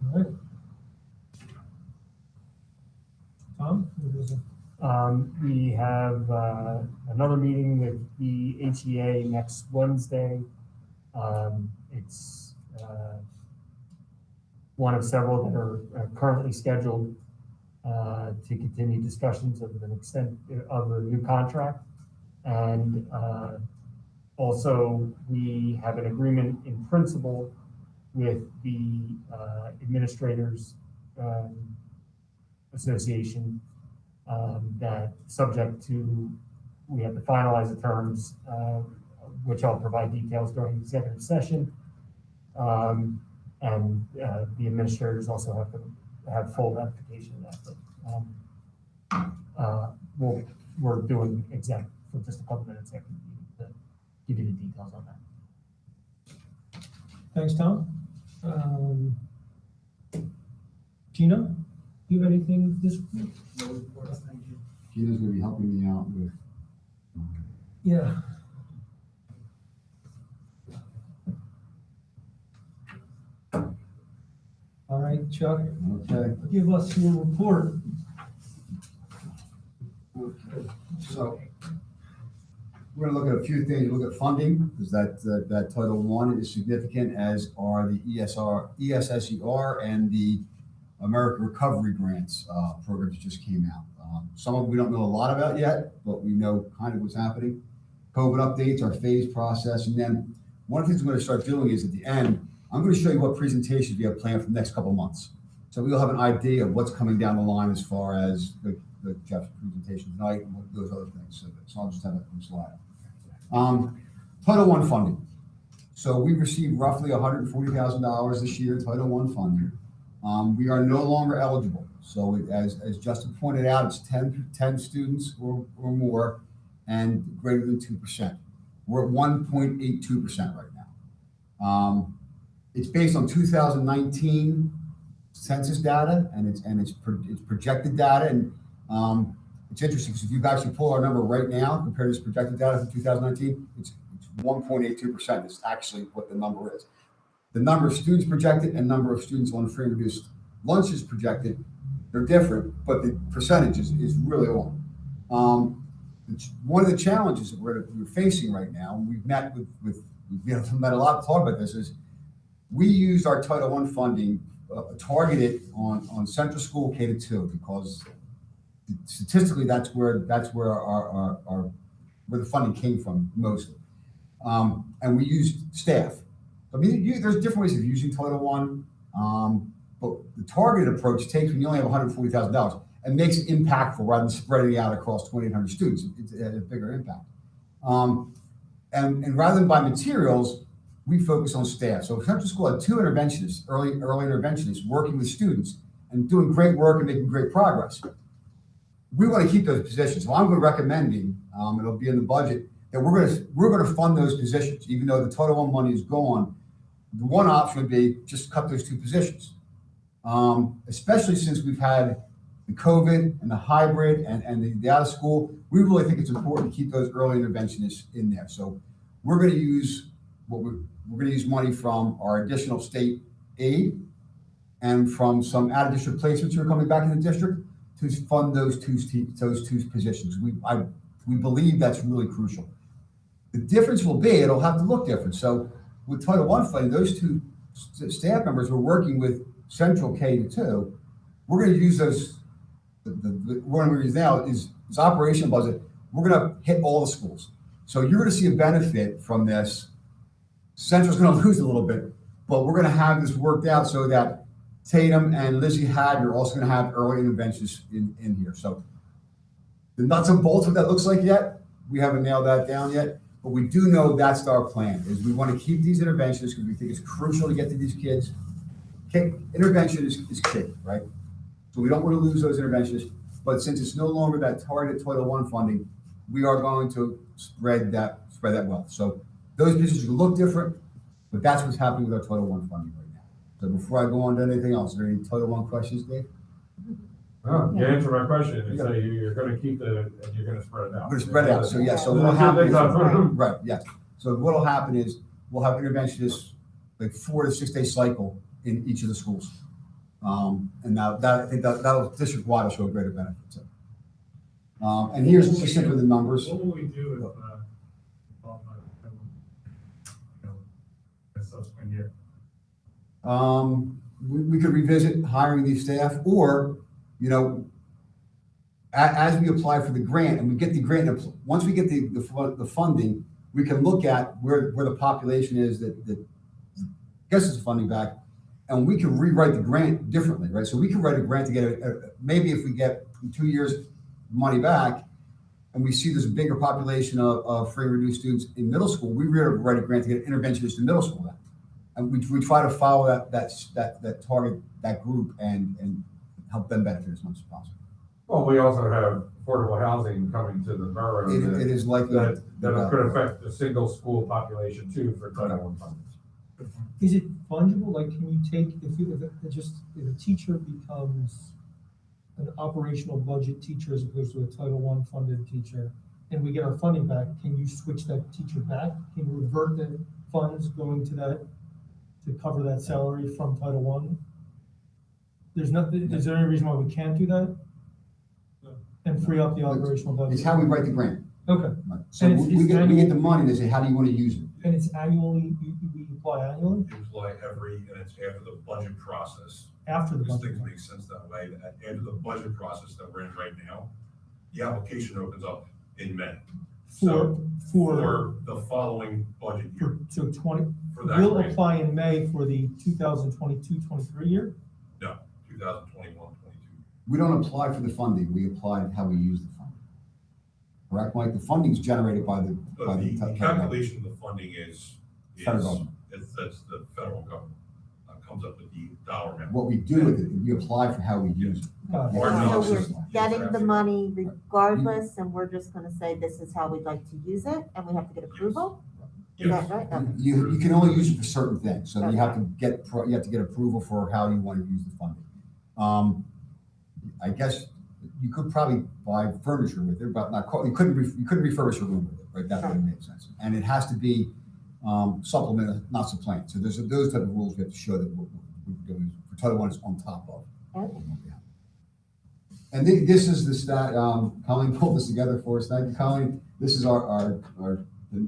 All right. Tom? what is it? We have another meeting with the HEA next Wednesday. It's one of several that are currently scheduled to continue discussions of an extent of a new contract. And also, we have an agreement in principle with the Administrators Association that subject to, we have to finalize the terms, which I'll provide details during the executive session. And the administrators also have to have full ratification of that. But we're doing exec for just a couple minutes after the meeting to give you the details on that. Thanks, Tom. Gina, do you have anything this week? Gina's gonna be helping me out with. Yeah. All right, Chuck, Okay. give us your report. So we're gonna look at a few things, look at funding, because that Title I is significant, as are the ESSER and the American Recovery Grants programs just came out. Some of them we don't know a lot about yet, but we know kind of what's happening. COVID updates, our phase process, and then one of the things we're gonna start doing is at the end, I'm gonna show you what presentations we have planned for the next couple of months. So we'll have an idea of what's coming down the line as far as the Jeff's presentation tonight and those other things. So I'll just have a slide. Title I funding. So we received roughly $140,000 this year, Title I funding. We are no longer eligible. So as Justin pointed out, it's 10 students or more and greater than 2%. We're at 1.82% right now. It's based on 2019 census data, and it's projected data. And it's interesting because if you actually pull our number right now compared to this projected data from 2019, it's 1.82%. It's actually what the number is. The number of students projected and number of students on free and reduced lunches projected, they're different, but the percentage is really on. One of the challenges that we're facing right now, and we've met we've met a lot to talk about this, is we used our Title I funding targeted on central school K-2 because statistically that's where our where the funding came from mostly, and we used staff. I mean, there's different ways of using Title I, but the targeted approach takes when you only have $140,000 and makes it impactful rather than spreading it out across 2,800 students. It's a bigger impact. And rather than by materials, we focus on staff. So Central School had 2 interventionists, early interventionists, working with students and doing great work and making great progress. We want to keep those positions. So I'm going to recommending, it'll be in the budget, that we're going to fund those positions, even though the Title I money is gone. The one option would be just cut those 2 positions, especially since we've had the COVID and the hybrid and the out of school. We really think it's important to keep those early interventionists in there. So we're going to use we're going to use money from our additional state aid and from some out of district placements who are coming back in the district to fund those two positions. We believe that's really crucial. The difference will be it'll have to look different. So with Title I funding, those 2 staff members who are working with Central K-2, we're going to use those. The one we're using now is operational budget. We're going to hit all the schools. So you're going to see a benefit from this. Central's going to lose a little bit, but we're going to have this worked out so that Tatum and Lizzie Haddon are also going to have early interventions in here. So the nuts and bolts of what that looks like yet, we haven't nailed that down yet, but we do know that's our plan, is we want to keep these interventions because we think it's crucial to get to these kids. Intervention is key, right? So we don't want to lose those interventions, but since it's no longer that targeted Title I funding, we are going to spread that wealth. So those positions will look different, but that's what's happening with our Title I funding right now. So before I go on to anything else, are there any Title I questions, Dave? Oh, you answered my question, and say you're gonna keep and you're gonna spread it out. We're gonna spread it out, so yeah, so Yeah. what'll happen is, Right. right, yeah. So what'll happen is, we'll have interventionists, like 4 to 6 day cycle in each of the schools. And now that, I think that'll district-wide will show a greater benefit too. And here's just simply the numbers. What will we do if, qualified, a subsequent year? We could revisit hiring these staff, or, as we apply for the grant and we get the grant, once we get the funding, we can look at where the population is that gets us funding back, and we can rewrite the grant differently, right? So we can write a grant to get maybe if we get in 2 years money back, and we see there's a bigger population of free and reduced students in middle school, we write a grant to get interventionists in middle school then. And we try to follow that target, that group, and help them benefit as much as possible. Well, we also have affordable housing coming to the borough. It is likely That could affect the single school population too for Title I funding. Is it fungible? Like, can you take, if a teacher becomes an operational budget teacher as opposed to a Title I funded teacher, and we get our funding back, can you switch that teacher back? Can you revert the funds going to that, to cover that salary from Title I? Is there any reason why we can't do that? No. And free up the operational budget? It's how we write the grant. Okay, Right. So And we get annual- the money, they say, how do you want to use it? and it's annually, we apply annually It was like and it's after the budget process. after the Because budget? things make sense that way. After the budget process that we're in right now, the application opens up in May. For For the following budget year, so 20, for that we'll grant. apply in May for the 2022-23 year? No, 2021, 22. We don't apply for the funding, we apply how we use the funding. Correct, Mike? The funding is generated by the. But the calculation of the funding is Federal government. that's the federal government, comes up with the dollar amount. What we do with it, we apply for how we use it. Got it. Or So not. we're getting the money regardless, and we're just gonna say this is how we'd like to use it, and we have to get approval? Is Yes. that right? Okay. You can only use it for certain things, so you have to get approval for how you want to use the funding. I guess you could probably buy furniture with it, but you couldn't refurbish a room with it, right? That wouldn't make sense. And it has to be supplemented, not supplanted. So there's those type of rules we have to show that we're doing for Title I is on top of. Okay. And this is the stat, Colleen pulled this together for us. Thank you, Colleen. This is our the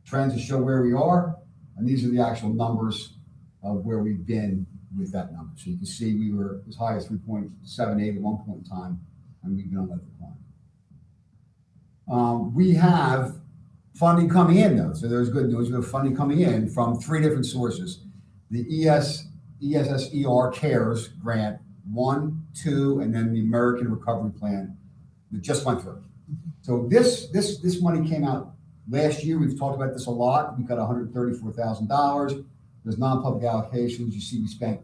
trends to show where we are, and these are the actual numbers of where we've been with that number. So you can see we were as high as 3.78 at one point in time, and we've been on that decline. We have funding coming in though, so there's good news. We have funding coming in from 3 different sources. The ESSER CARES grant, 1, 2, and then the American Recovery Plan that just went through. So this money came out last year. We've talked about this a lot. We got $134,000. There's non-public allocations. You see, we spent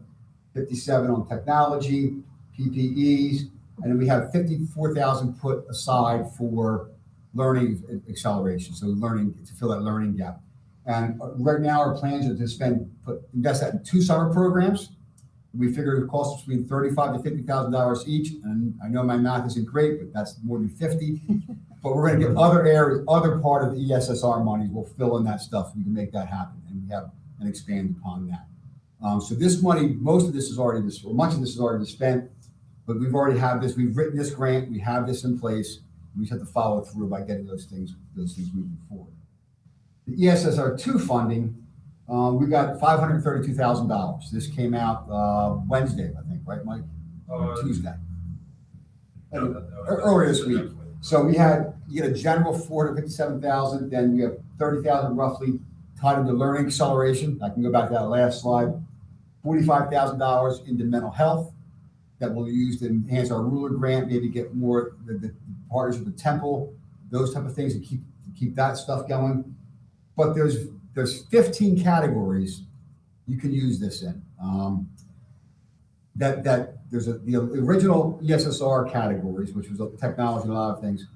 57 on technology, PPEs, and then we have 54,000 put aside for learning acceleration. So learning to fill that learning gap. And right now our plans are to invest that in 2 summer programs. We figured it would cost us between $35,000 to $50,000 each. And I know my math isn't great, but that's more than 50. But we're going to get other areas, other part of the ESSR money will fill in that stuff. We can make that happen, and we have and expand upon that. So this money, most of this is already, much of this is already spent, but we've already have this. We've written this grant. We have this in place. We just have to follow through by getting those things moving forward. The ESSR II funding, we got $532,000. This came out Wednesday, I think, right, Mike? Tuesday. Earlier this week. So you get a general $457,000, then we have $30,000 roughly tied into learning acceleration. I can go back to that last slide. $45,000 into mental health that we'll use to enhance our ruler grant, maybe get more the partnership with Temple, those type of things, and keep that stuff going. But there's 15 categories you can use this in. That there's the original ESSR categories, which was technology and a lot of things.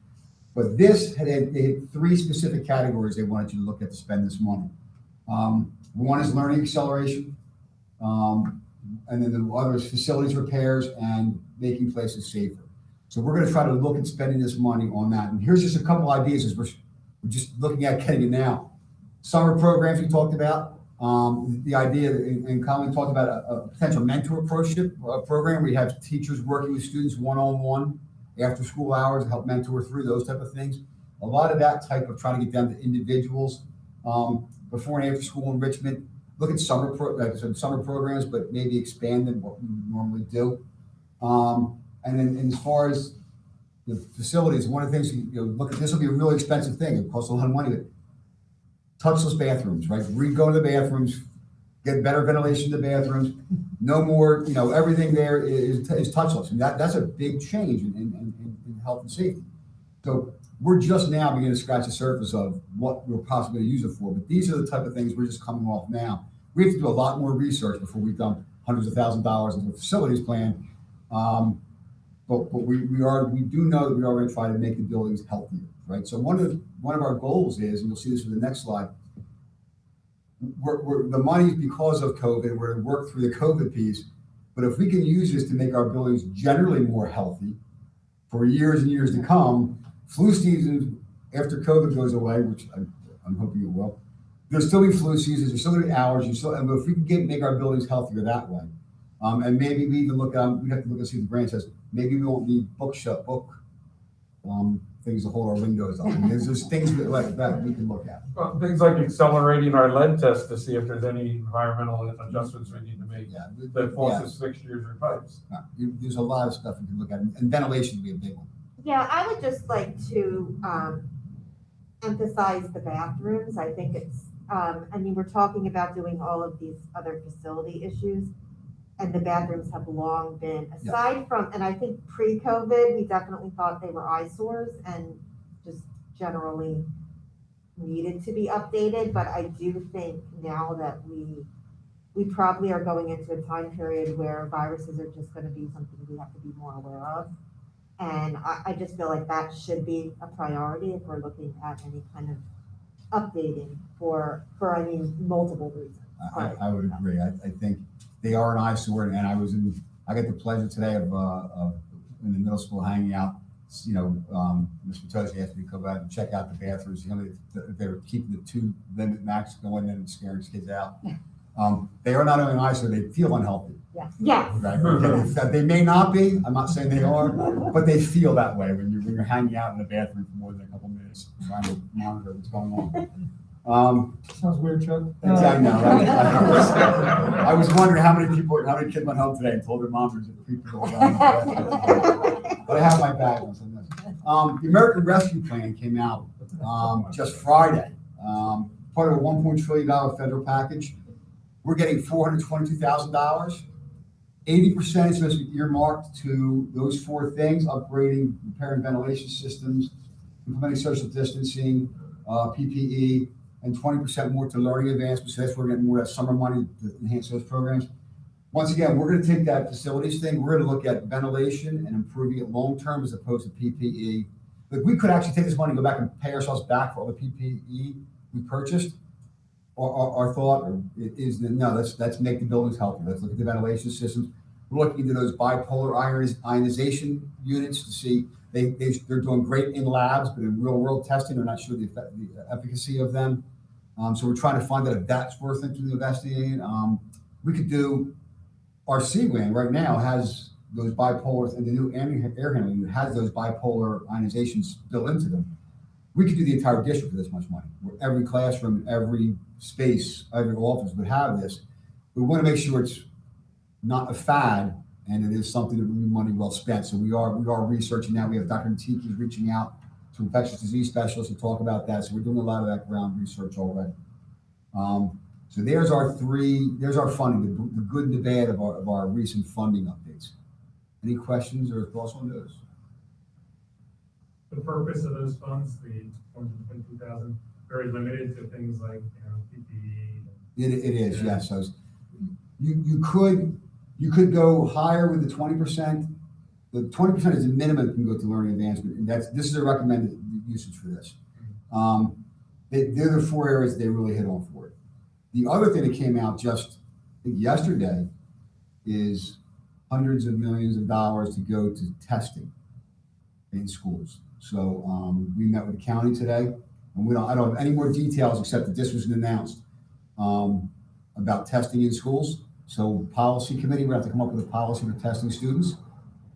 But this they had three specific categories they wanted you to look at to spend this money. One is learning acceleration, and then the other is facilities repairs and making places safer. So we're going to try to look at spending this money on that. And here's just a couple ideas as we're just looking at getting it now. Summer programs we talked about. The idea, and Colin talked about a potential mentorship program. We have teachers working with students one-on-one after school hours to help mentor through those type of things. A lot of that type of trying to get down to individuals, before and after school enrichment. Look at summer programs, but maybe expand them what we normally do. And then as far as the facilities, one of the things look at, this will be a really expensive thing. It costs a lot of money, but touchless bathrooms, right? Go to the bathrooms, get better ventilation in the bathrooms. No more, everything there is touchless, and that's a big change in health and safety. So we're just now beginning to scratch the surface of what we're possibly going to use it for. But these are the type of things we're just coming off now. We have to do a lot more research before we dump hundreds of thousands of dollars into a facilities plan. But we do know that we are going to try to make the buildings healthier, right? So one of our goals is, and you'll see this in the next slide, the money is because of COVID. We're going to work through the COVID piece, but if we can use this to make our buildings generally more healthy for years and years to come, flu season after COVID goes away, which I'm hoping it will, there'll still be flu seasons, there's still going to be allergies, but if we can make our buildings healthier that way, and maybe we even look at, we have to look and see if the grant says, maybe we won't need things to hold our windows up. I mean, there's things that we can look at. Well, things like accelerating our lead test to see if there's any environmental adjustments we need to make that forces fixtures or pipes. There's a lot of stuff we can look at, and ventilation would be a big one. Yeah, I would just like to emphasize the bathrooms. I think it's, we're talking about doing all of these other facility issues, and the bathrooms have long been, aside from, and I think pre-COVID, we definitely thought they were eyesores and just generally needed to be updated. But I do think now that we probably are going into a time period where viruses are just going to be something we have to be more aware of. And I just feel like that should be a priority if we're looking at any kind of updating for multiple reasons. I would agree. I think they are an eyesore, and I got the pleasure today of in the middle school hanging out. Mr. Tosi asked me to come out and check out the bathrooms. If they were keeping the 2 limit max going in and scaring kids out. They are not only an eyesore, they feel unhealthy. Yes. Right? They may not be. I'm not saying they are, but they feel that way when you're hanging out in the bathroom for more than a couple minutes trying to monitor what's going on. Sounds weird, Chuck. I know. I was wondering how many kids went home today and told their moms that people were going. But I have my bag on some of this. The American Rescue Plan came out just Friday, part of a $1.1 trillion federal package. We're getting $422,000. 80% is supposed to be earmarked to those 4 things: upgrading, repairing ventilation systems, implementing social distancing, PPE, and 20% more to learning advancements. So that's where we're getting more of that summer money to enhance those programs. Once again, we're going to take that facilities thing. We're going to look at ventilation and improving it long term as opposed to PPE. But we could actually take this money and go back and pay ourselves back for all the PPE we purchased. Our thought is that no, let's make the buildings healthy. Let's look at the ventilation systems. We're looking into those bipolar ionization units to see they're doing great in labs, but in real world testing, they're not sure the efficacy of them. So we're trying to find out if that's worth investing in. We could do our C-Wing right now has those bipolars, and the new air handling unit has those bipolar ionizations built into them. We could do the entire district for this much money, where every classroom, every space, every office would have this. We want to make sure it's not a fad and it is something that would be money well spent. So we are researching now. We have Dr. Matiki reaching out to infectious disease specialists to talk about that. So we're doing a lot of that ground research already. So there's our funding, the good and the bad of our recent funding updates. Any questions or thoughts on those? The purpose of those funds, the 422,000, very limited to things like PPE. It is, yes. So you could go higher with the 20%. The 20% is the minimum that can go to learning advancement, and this is a recommended usage for this. They're the four areas they really hit on for it. The other thing that came out just, I think, yesterday is hundreds of millions of dollars to go to testing in schools. So we met with the county today, and I don't have any more details except that this was announced about testing in schools. So policy committee, we have to come up with a policy for testing students.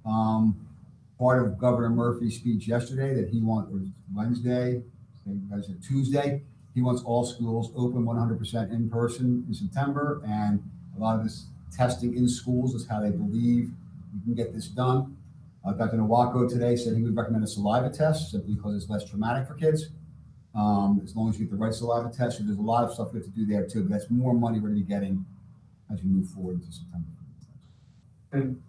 Part of Governor Murphy's speech yesterday that he or Wednesday, Tuesday, he wants all schools open 100% in person in September, and a lot of this testing in schools is how they believe we can get this done. Dr. Nowako today said he would recommend a saliva test simply because it's less traumatic for kids, as long as you get the right saliva test. So there's a lot of stuff we have to do there too, but that's more money we're going to be getting as we move forward into September. And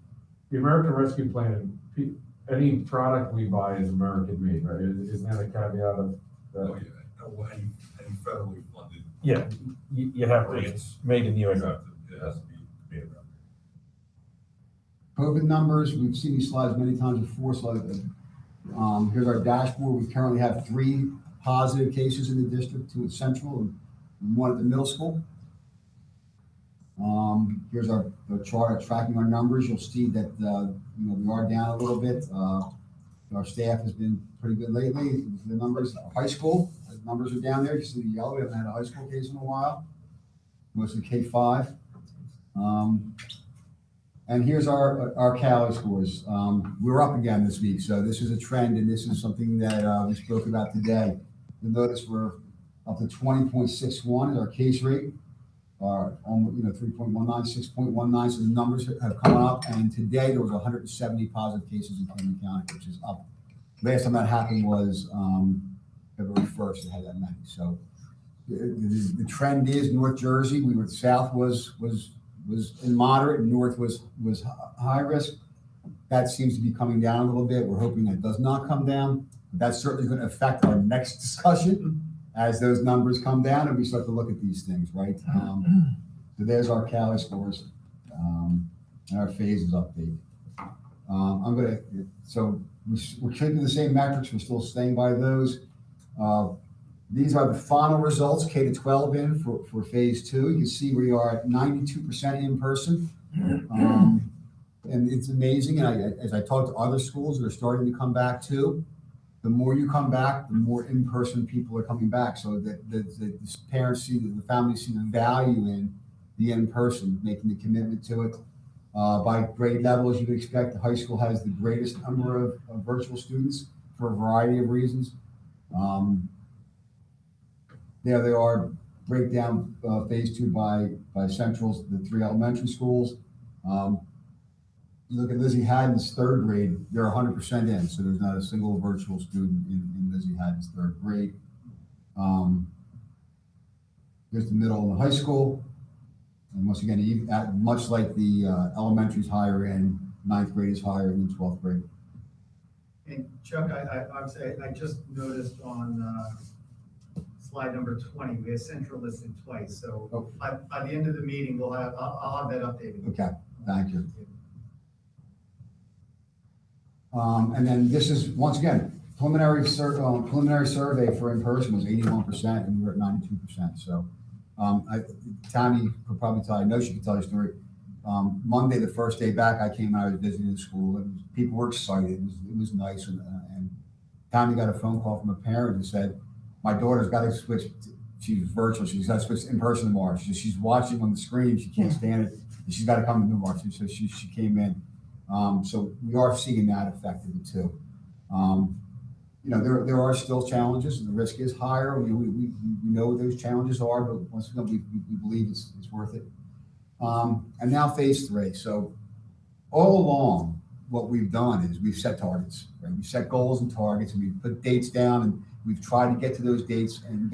the American Rescue Plan, any product we buy is American made, right? Isn't that a caveat of Oh, that? yeah, no, any federally funded Yeah, you have to, grants, made in the you US. have to, it has to be made around. COVID numbers, we've seen these slides many times before. So here's our dashboard. We currently have 3 positive cases in the district, 2 at Central and 1 at the middle school. Here's the chart tracking our numbers. You'll see that we are down a little bit. Our staff has been pretty good lately. The numbers, high school, the numbers are down there. You see the yellow. We haven't had a high school case in a while. Mostly K-5. And here's our Cali scores. We're up again this week, so this is a trend, and this is something that we spoke about today. You'll notice we're up to 20.61 is our case rate. 3.19, 6.19. So the numbers have come up, and today there was 170 positive cases in Camden County, which is up. Last time that happened was February 1st. It had that many. So the trend is North Jersey. We were south was in moderate, and north was high risk. That seems to be coming down a little bit. We're hoping that does not come down. But that's certainly going to affect our next discussion as those numbers come down and we start to look at these things, right? So there's our Cali scores and our phases update. So we're keeping the same metrics. We're still staying by those. These are the final results, K to 12 in for phase 2. You can see we are at 92% in person. And it's amazing. And as I talk to other schools that are starting to come back too, the more you come back, the more in-person people are coming back. So that the parents see, the families see the value in the in-person, making the commitment to it. By grade level, as you'd expect, the high school has the greatest number of virtual students for a variety of reasons. There they are, breakdown phase 2 by centrals, the 3 elementary schools. You look at Lizzie Haddon's 3rd grade, they're 100% in, so there's not a single virtual student in Lizzie Haddon's 3rd grade. There's the middle and the high school. And once again, much like the elementary is higher in, 9th grade is higher than 12th grade. And Chuck, I just noticed on slide number 20, we have central listed twice. So by the end of the meeting, I'll have that updated. Okay, thank you. And then this is, once again, preliminary survey for in-person was 81%, and we were at 92%. So Tammy could probably tell, I know she could tell you a story. Monday, the first day back, I came out, I was visiting the school, and people were excited. It was nice. And Tammy got a phone call from a parent who said, my daughter's got to switch, she's virtual, she's got to switch to in-person tomorrow. She's watching on the screen, she can't stand it, and she's got to come to Newmark. So she came in. So we are seeing that effectively too. There are still challenges, and the risk is higher. We know what those challenges are, but once again, we believe it's worth it. And now phase 3. So all along, what we've done is we've set targets, right? We've set goals and targets, and we've put dates down, and we've tried to get to those dates and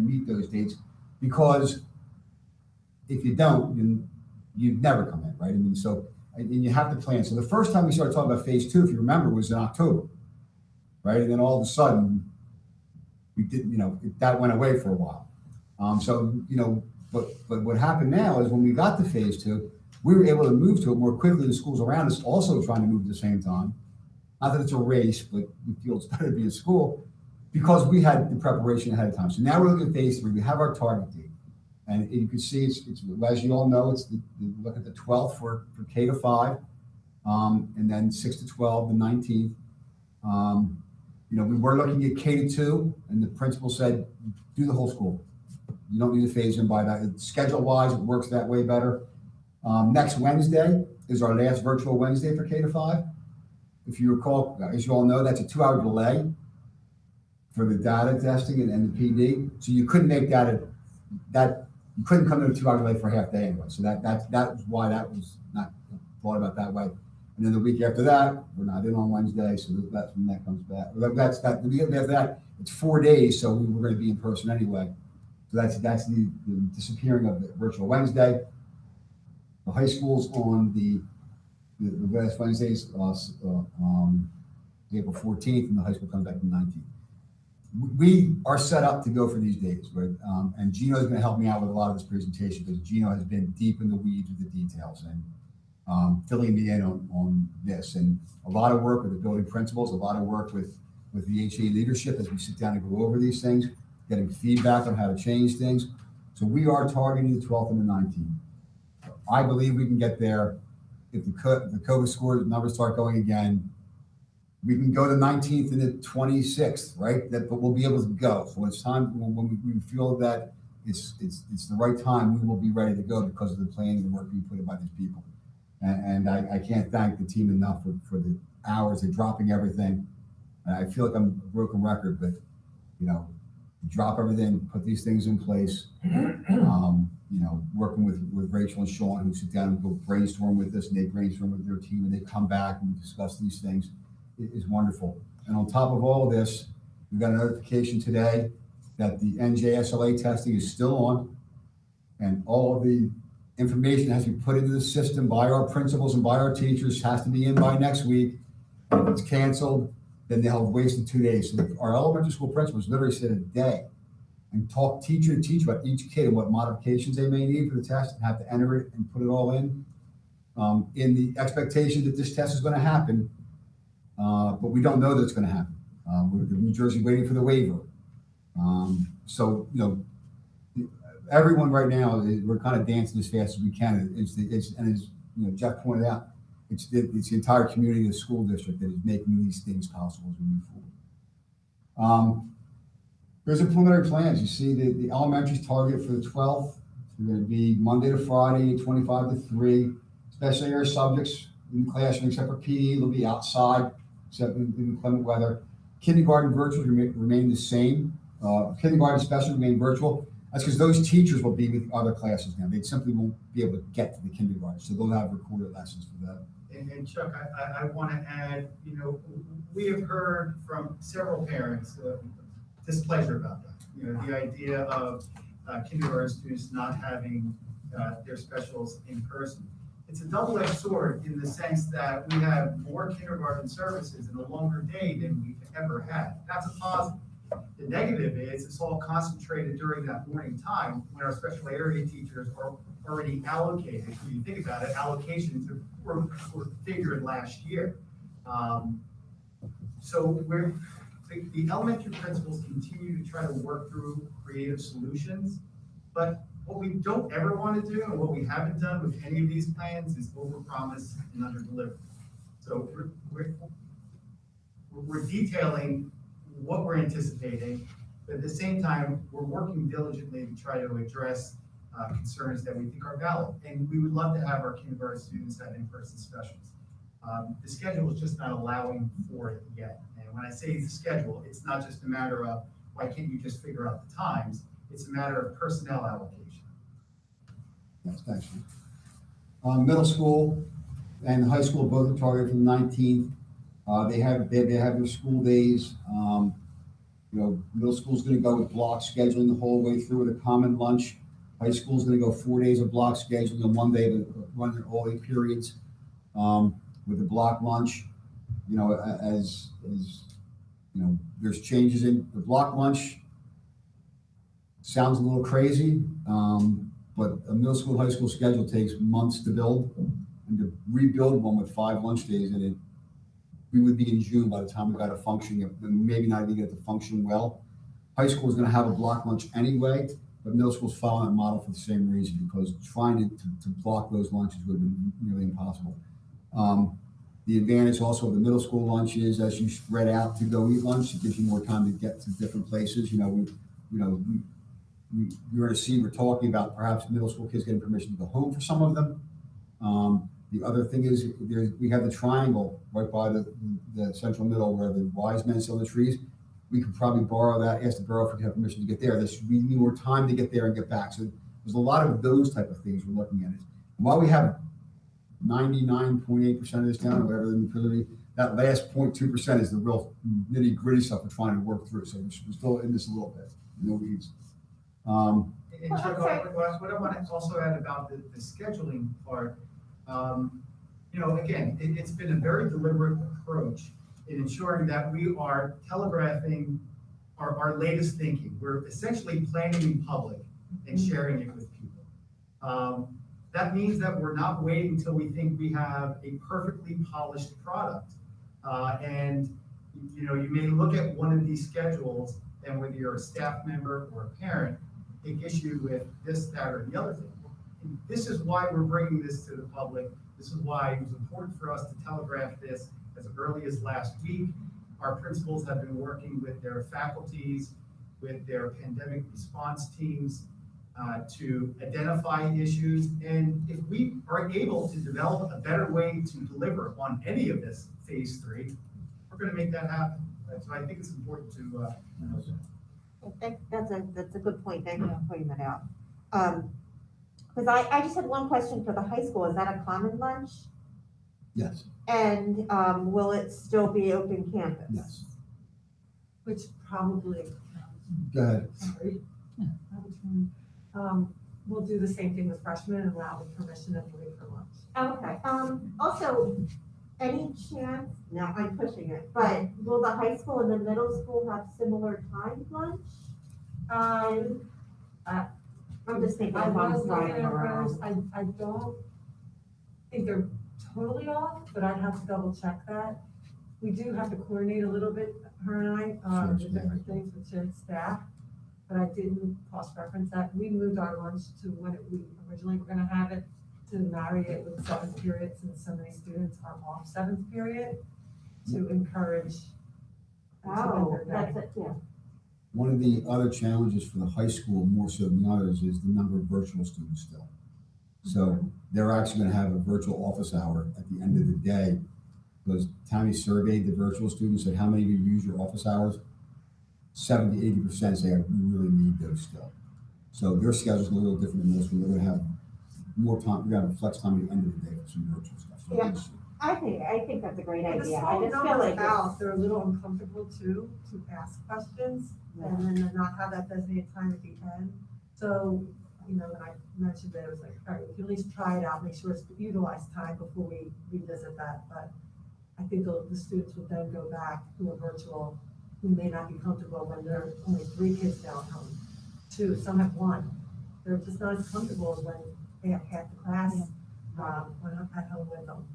meet those dates, because if you don't, then you'd never come in, right? I mean, so. And you have to plan. So the first time we started talking about phase 2, if you remember, was in October, right? And then all of a sudden, we did, that went away for a while. But what happened now is when we got to phase 2, we were able to move to it more quickly. The schools around us also trying to move at the same time. Not that it's a race, but we feel it's better to be in school. because we had the preparation ahead of time. So now we're looking at phase 3. We have our target date. And you can see it's as you all know, it's look at the 12th for K to 5, and then 6 to 12, the 19th. We were looking at K to 2, and the principal said, do the whole school. You don't need to phase in by that. Schedule-wise, it works that way better. Next Wednesday is our last virtual Wednesday for K to 5. If you recall, as you all know, that's a 2-hour delay for the data testing and the PD. So you couldn't make you couldn't come to a 2-hour delay for a half day anyway. So that was why that was not thought about that way. And then the week after that, we're not in on Wednesday, so that's when that comes back. The week after that, it's 4 days, so we were going to be in person anyway. So that's the disappearing of the virtual Wednesday. The high school's on the last Wednesdays, April 14th, and the high school comes back the 19th. We are set up to go for these days, right? And Gino's going to help me out with a lot of this presentation because Gino has been deep in the weeds with the details and filling me in on this. And a lot of work with the building principals, a lot of work with the HA leadership as we sit down and go over these things, getting feedback on how to change things. So we are targeting the 12th and the 19th. I believe we can get there if the COVID scores numbers start going again. We can go the 19th and the 26th, right? But we'll be able to go. So when it's time, when we feel that it's the right time, we will be ready to go because of the planning and work being put in by these people. And I can't thank the team enough for the hours. They're dropping everything. And I feel like I'm a broken record, but drop everything, put these things in place. Working with Rachel and Sean, who sit down and go brainstorm with us, and they brainstorm with their team, and they come back and we discuss these things. It is wonderful. And on top of all of this, we got a notification today that the NJSLA testing is still on, and all of the information has to be put into the system by our principals and by our teachers, has to be in by next week. And if it's canceled, then they'll have wasted 2 days. So our elementary school principals literally sit a day and talk teacher to teacher about each kid and what modifications they may need for the test, and have to enter it and put it all in the expectation that this test is going to happen. But we don't know that it's going to happen. We're in New Jersey waiting for the waiver. So everyone right now, we're kind of dancing as fast as we can. And as Jeff pointed out, it's the entire community of the school district that is making these things possible as we move forward. There's a preliminary plans. You see the elementary's target for the 12th. It's going to be Monday to Friday, 25 to 3. Special area subjects in the classroom, except for PE, they'll be outside, except in inclement weather. Kindergarten virtual remain the same. Kindergarten special remain virtual. That's because those teachers will be with other classes now. They simply won't be able to get to the kindergarten, so they'll have recorded lessons for that. And Chuck, I want to add, we have heard from several parents displeasure about that. The idea of kindergarten students not having their specials in person. It's a double-edged sword in the sense that we have more kindergarten services in a longer day than we've ever had. That's a positive. The negative is it's all concentrated during that morning time when our special area teachers are already allocated. When you think about it, allocations were figured last year. So the elementary principals continue to try to work through creative solutions, but what we don't ever want to do, and what we haven't done with any of these plans, is overpromise and underdeliver. So we're detailing what we're anticipating, but at the same time, we're working diligently to try to address concerns that we think are valid. And we would love to have our kindergarten students have in-person specials. The schedule is just not allowing for it yet. And when I say the schedule, it's not just a matter of why can't you just figure out the times? It's a matter of personnel allocation. Yes, thanks. Middle school and high school both are targeted for the 19th. They have their school days. Middle school's going to go with block scheduling the whole way through with a common lunch. High school's going to go 4 days of block scheduling and 1 day of running all 8 periods with a block lunch. As there's changes in the block lunch. Sounds a little crazy, but a middle school, high school schedule takes months to build, and to rebuild one with 5 lunch days in it, we would be in June by the time we got to functioning, maybe not even get to function well. High school is going to have a block lunch anyway, but middle school's following that model for the same reason, because trying to block those lunches would have been nearly impossible. The advantage also of the middle school lunch is as you spread out to go eat lunch, it gives you more time to get to different places. You're going to see, we're talking about perhaps middle school kids getting permission to go home for some of them. The other thing is we have the triangle right by the central middle where the wise men sell the trees. We could probably borrow that, ask the borough if we could have permission to get there. We need more time to get there and get back. So there's a lot of those type of things we're looking at. While we have 99.8% of this down, or whatever the utility, that last 0.2% is the real nitty gritty stuff we're trying to work through. So we're still in this a little bit. No weeds. And Chuck, what I want to also add about the scheduling part, again, it's been a very deliberate approach in ensuring that we are telegraphing our latest thinking. We're essentially planning in public and sharing it with people. That means that we're not waiting until we think we have a perfectly polished product. You may look at one of these schedules, and whether you're a staff member or a parent, take issue with this, that, or the other thing. And this is why we're bringing this to the public. This is why it was important for us to telegraph this as early as last week. Our principals have been working with their faculties, with their pandemic response teams, to identify issues. And if we are able to develop a better way to deliver on any of this phase 3, we're going to make that happen. So I think it's important to know that. That's a good point. Thank you for pointing that out. Because I just had one question for the high school. Is that a common lunch? Yes. And will it still be open campus? Yes. Which probably, Go ahead. sorry, we'll do the same thing with freshmen and allow the permission and leave for lunch. Okay. Also, any chance, now I'm pushing it, but will the high school and the middle school have similar timed lunch? I'm just thinking I if I'm was looking flying at around. hers, I don't think they're totally off, but I'd have to double check that. We do have to coordinate a little bit, her and I, the different things with shared staff, but I didn't cross-reference that. We moved our lunch to when we originally were gonna have it, to marry it with 7th period, since so many students are off 7th period, to encourage. Oh, that's it, yeah. One of the other challenges for the high school, more so than the others, is the number of virtual students still. So they're actually going to have a virtual office hour at the end of the day, because Tammy surveyed the virtual students, said how many of you use your office hours? 70 to 80% say I really need those still. So their schedule's a little different than most. We're going to have more time. We're going to have flex time at the end of the day for some virtual stuff. So Yeah. I think that's a great The idea. I small just feel numbers like out, they're a little uncomfortable too, to ask questions, and then to not have that designated time at the end. So, when I mentioned that, it was like, all right, we can at least try it out, make sure it's utilized time before we revisit that, but I think the students would then go back to a virtual, who may not be comfortable when there are only 3 kids down home, 2, some have 1. They're just not as comfortable as when they have half the class, when I'm at home with them.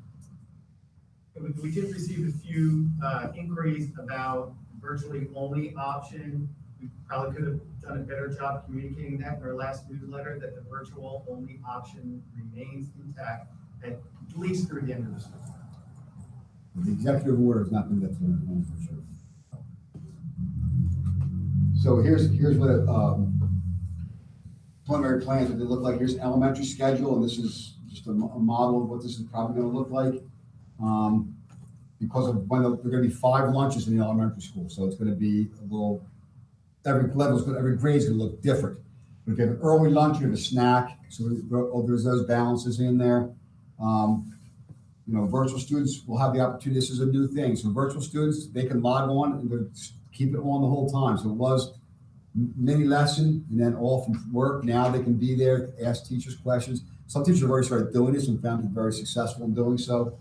We did receive a few inquiries about virtually only option. We probably could have done a better job communicating that in our last newsletter, that the virtual only option remains intact at least through the end of the school. The executive order has not been let to them for sure. So here's what preliminary plans would look like. Here's an elementary schedule, and this is just a model of what this is probably going to look like. Because of when there are going to be 5 lunches in the elementary school, so it's going to be a little. Every grade's going to look different. But if you have an early lunch, you have a snack, so there's those balances in there. Virtual students will have the opportunity. This is a new thing. So virtual students, they can log on and keep it on the whole time. So it was mini lesson and then all from work. Now they can be there, ask teachers questions. Some teachers have already started doing this and found it very successful in doing so.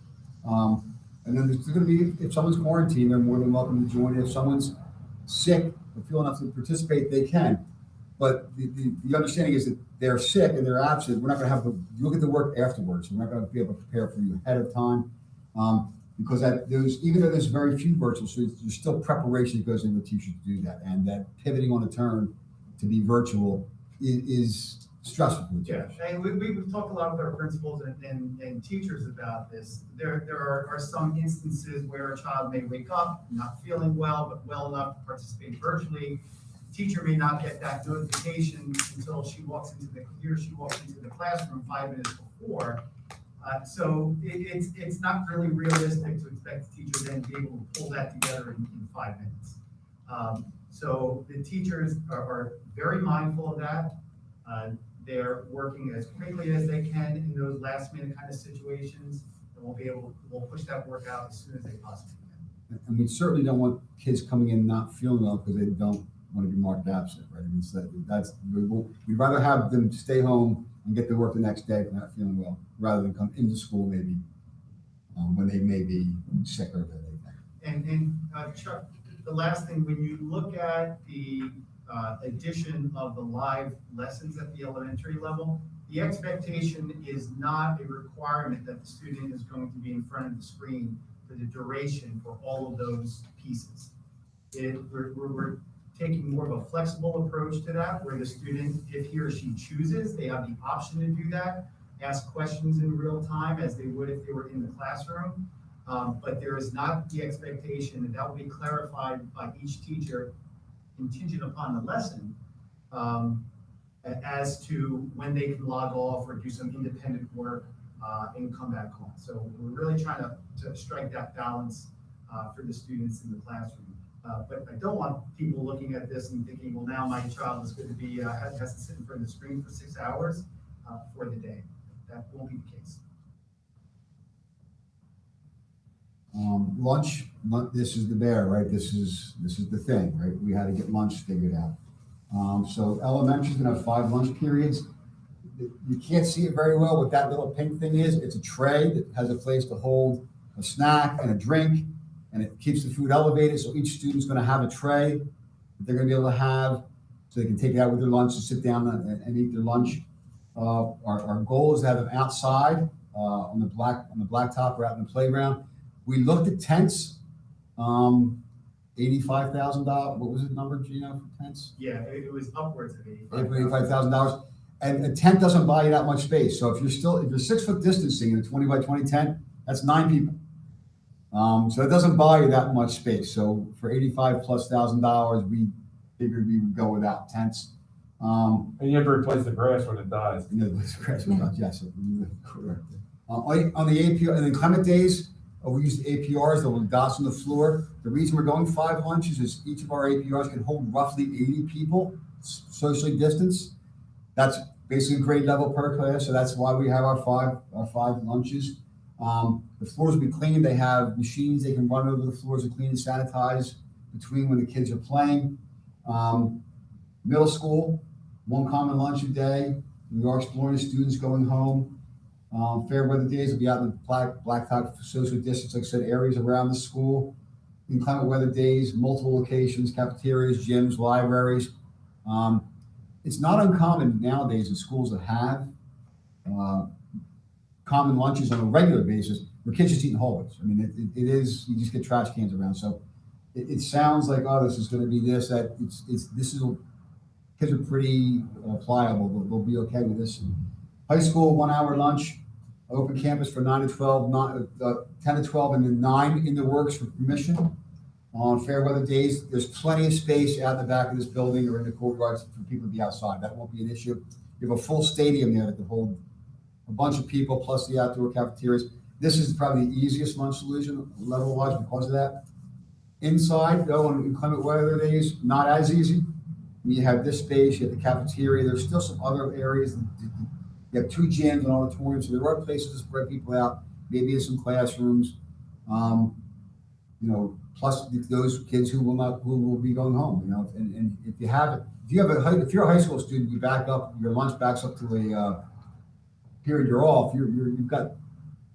And then there's going to be, if someone's quarantined, they're more than welcome to join. If someone's sick or feel enough to participate, they can. But the understanding is that they're sick and they're absent. We're not going to have you'll get to work afterwards. So we're not going to be able to prepare for you ahead of time. Because even though there's very few virtual students, there's still preparation that goes into the teacher to do that. And that pivoting on a turn to be virtual is stressful for the Yeah, teachers. and we've talked a lot with our principals and teachers about this. There are some instances where a child may wake up not feeling well, but well enough to participate virtually. Teacher may not get that notification until he or she walks into the classroom 5 minutes before. So it's not really realistic to expect the teacher then to be able to pull that together in 5 minutes. So the teachers are very mindful of that. They're working as quickly as they can in those last minute kind of situations, and we'll push that work out as soon as they possibly can. And we certainly don't want kids coming in not feeling well because they don't want to be marked absent, right? I mean, so we'd rather have them stay home and get to work the next day if they're not feeling well, rather than come into school maybe when they may be sick or anything. And Chuck, the last thing, when you look at the addition of the live lessons at the elementary level, the expectation is not a requirement that the student is going to be in front of the screen for the duration for all of those pieces. We're taking more of a flexible approach to that, where the student, if he or she chooses, they have the option to do that, ask questions in real time as they would if they were in the classroom. But there is not the expectation, and that will be clarified by each teacher contingent upon the lesson, as to when they can log off or do some independent work and come back on. So we're really trying to strike that balance for the students in the classroom. But I don't want people looking at this and thinking, well, now my child is going to be has to sit in front of the screen for 6 hours for the day. That won't be the case. Lunch, this is the bear, right? This is the thing, right? We had to get lunch figured out. So elementary's gonna have 5 lunch periods. You can't see it very well what that little pink thing is. It's a tray that has a place to hold a snack and a drink, and it keeps the food elevated. So each student's gonna have a tray that they're gonna be able to have, so they can take it out with their lunch and sit down and eat their lunch. Our goal is to have them outside on the blacktop or out in the playground. We looked at tents, $85,000. What was the number, Gino, for tents? Yeah, it was upwards of $85,000. $85,000. And a tent doesn't buy you that much space. So if you're 6 foot distancing in a 20 by 20 tent, that's 9 people. So it doesn't buy you that much space. So for $85,000+, we figured we would go without tents. And you have to replace the grass when it dies. Yes. On the APR and the inclement days, we use the APRs, the little dots on the floor. The reason we're going 5 lunches is each of our APRs can hold roughly 80 people socially distanced. That's basically grade level per class, so that's why we have our five lunches. The floors will be cleaned. They have machines they can run over the floors to clean and sanitize between when the kids are playing. Middle school, 1 common lunch a day. We are exploring the students going home. Fair weather days will be out in the blacktop social distance, like I said, areas around the school. Inclement weather days, multiple locations, cafeterias, gyms, libraries. It's not uncommon nowadays in schools that have common lunches on a regular basis where kids just eat in hallways. I mean, it is, you just get trash cans around. So it sounds like, oh, this is going to be this, that kids are pretty pliable. They'll be okay with this. High school, 1 hour lunch, open campus for 9 to 12, 10 to 12, and then 9 in the works for permission. On fair weather days, there's plenty of space out in the back of this building or in the courtyards for people to be outside. That won't be an issue. You have a full stadium there that can hold a bunch of people plus the outdoor cafeterias. This is probably the easiest lunch solution level-wise because of that. Inside, though, on inclement weather days, not as easy. You have this space, you have the cafeteria. There's still some other areas. You have 2 gyms and auditoriums, so there are places to spread people out, maybe in some classrooms. Plus those kids who will be going home. And if you're a high school student, you back up your lunch backs up to a period you're off. You've got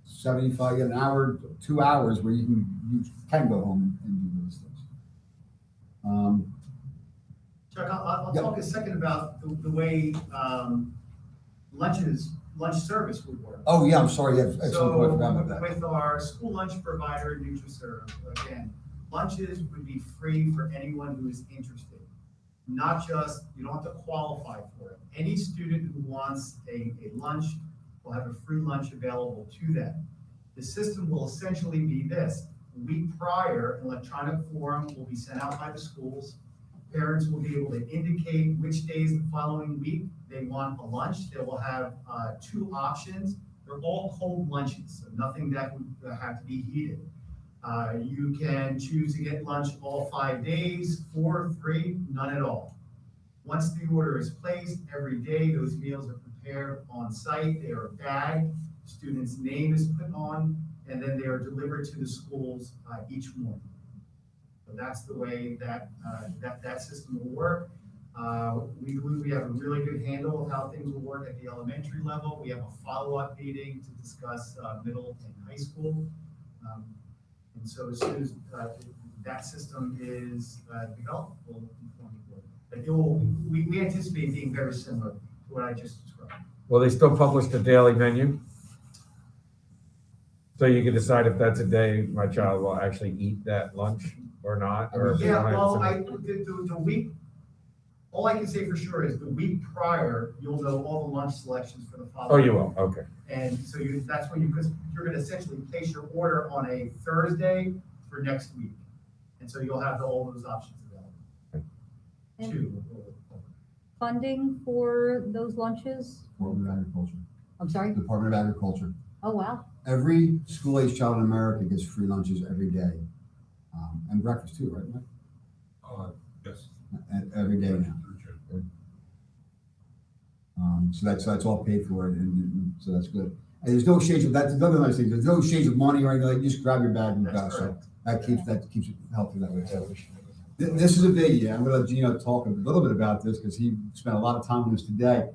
75 an hour, 2 hours where you can go home and do those things. Chuck, I'll talk a second about the way lunches lunch service would work. Oh, yeah, I'm sorry, yeah, excellent point, I forgot about So that. with our school lunch provider, NutriServe, again, lunches would be free for anyone who is interested. Not just, you don't have to qualify for it. Any student who wants a lunch will have a free lunch available to them. The system will essentially be this: a week prior, an electronic form will be sent out by the schools. Parents will be able to indicate which days the following week they want a lunch. They will have two options. They're all cold lunches, so nothing that would have to be heated. You can choose to get lunch all 5 days, 4, 3, none at all. Once the order is placed, every day those meals are prepared on site. They are bagged, student's name is put on, and then they are delivered to the schools each morning. So that's the way that that system will work. We believe we have a really good handle of how things will work at the elementary level. We have a follow-up meeting to discuss middle and high school. And so as soon as that system is developed, we'll inform the board. But it will, we anticipate being very similar to what I just described. Will they still publish the daily menu? So you can decide if that's a day my child will actually eat that lunch or not, or if they Yeah, want to have well, some- the week, all I can say for sure is the week prior, you'll know all the lunch selections for the Oh, following. you will, okay. And so that's when because you're gonna essentially place your order on a Thursday for next week. And so you'll have all those options available. And Two. funding for those lunches? Department of Agriculture. I'm sorry? Department of Agriculture. Oh, wow. Every school-age child in America gets free lunches every day. And breakfast too, right, Mike? Yes. Every day now. So that's all paid for, and so that's good. And there's no exchange of, that's another nice thing, there's no exchange of money or anything, like, you just grab your bag and go, That's so correct. that keeps it healthy that way too. This is a biggie, I'm gonna let Gino talk a little bit about this, because he spent a lot of time on this today.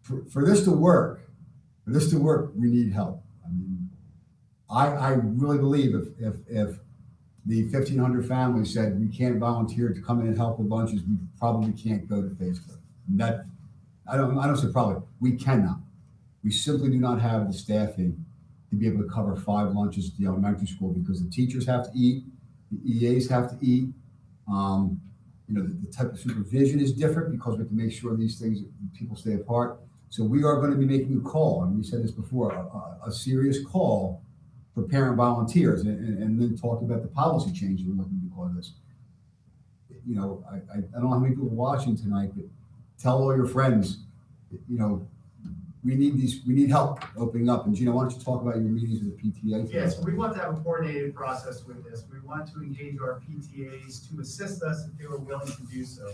For this to work, we need help. I mean, I really believe if the 1,500 families said we can't volunteer to come in and help with lunches, we probably can't go to Facebook. And that, I don't say probably, we cannot. We simply do not have the staffing to be able to cover 5 lunches at the elementary school, because the teachers have to eat, the EAs have to eat. The type of supervision is different, because we have to make sure these things, people stay apart. So we are going to be making a call, and we said this before, a serious call for parent volunteers, and then talk about the policy change we're looking to call this. I don't know how many people are watching tonight, but tell all your friends, we need help opening up. And Gino, why don't you talk about your meetings with the PTA? Yeah, so we want to have a coordinated process with this. We want to engage our PTAs to assist us if they were willing to do so.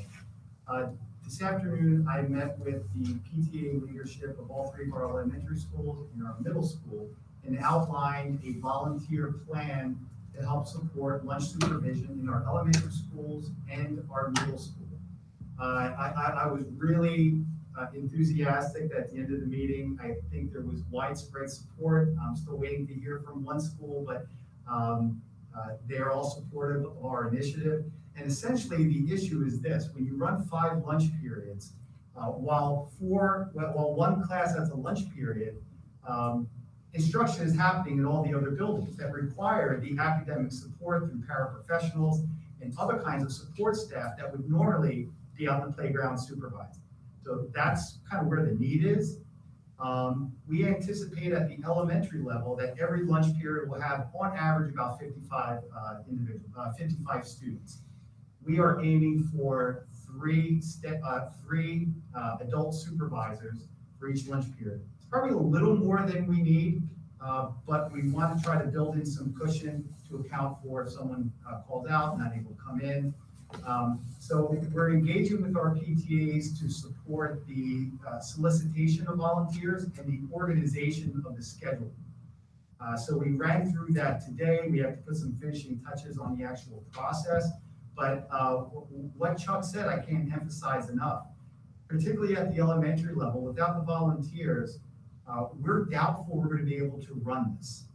This afternoon, I met with the PTA leadership of all 3 of our elementary schools and our middle school, and outlined a volunteer plan to help support lunch supervision in our elementary schools and our middle school. I was really enthusiastic at the end of the meeting. I think there was widespread support. I'm still waiting to hear from one school, but they're all supportive of our initiative. And essentially, the issue is this: when you run 5 lunch periods, while one class has a lunch period, instruction is happening in all the other buildings that require the academic support through paraprofessionals and other kinds of support staff that would normally be on the playground supervising. So that's kind of where the need is. We anticipate at the elementary level that every lunch period will have, on average, about 55 students. We are aiming for 3 adult supervisors for each lunch period. It's probably a little more than we need, but we want to try to build in some cushion to account for if someone calls out, not able to come in. So we're engaging with our PTAs to support the solicitation of volunteers and the organization of the schedule. So we ran through that today. We have to put some finishing touches on the actual process. But what Chuck said, I can't emphasize enough. Particularly at the elementary level, without the volunteers, we're doubtful we're going to be able to run this.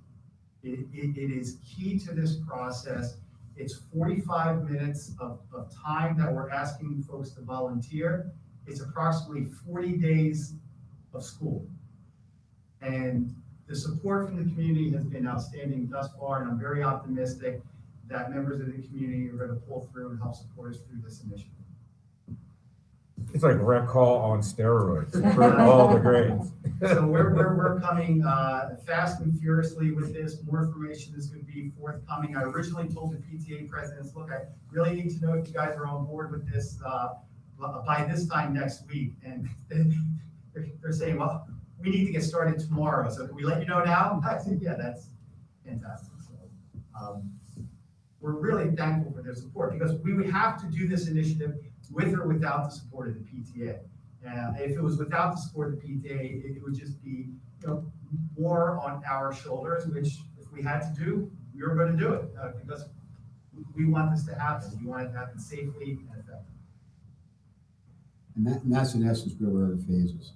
It is key to this process. It's 45 minutes of time that we're asking folks to volunteer. It's approximately 40 days of school. And the support from the community has been outstanding thus far, and I'm very optimistic that members of the community are going to pull through and help support us through this initiative. It's like rec hall on steroids for all the grades. So we're coming fast and furiously with this. More information is going to be forthcoming. I originally told the PTA presidents, look, I really need to know if you guys are on board with this by this time next week. And they're saying, well, we need to get started tomorrow. So can we let you know now? I said, yeah, that's fantastic. So we're really thankful for their support, because we would have to do this initiative with or without the support of the PTA. If it was without the support of the PTA, it would just be, more on our shoulders, which if we had to do, we were going to do it, because we want this to happen. We want it to happen safely and effectively. And that's in essence where we're in phases.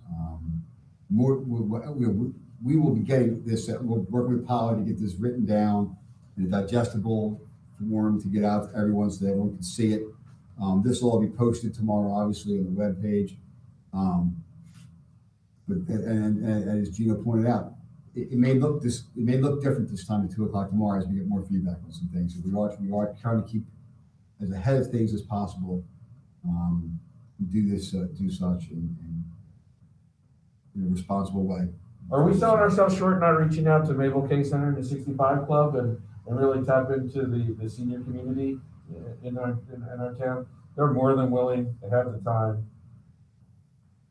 We will be getting this, we'll work with Polly to get this written down in a digestible form to get out to everyone so that everyone can see it. This will all be posted tomorrow, obviously, on the webpage. But as Gino pointed out, it may look different this time at 2:00 tomorrow as we get more feedback on some things. So we are trying to keep as ahead of things as possible. Do such in a responsible way. Are we selling ourselves short not reaching out to Mabel K Center and the 65 Club and really tap into the senior community in our town? They're more than willing. They have the time.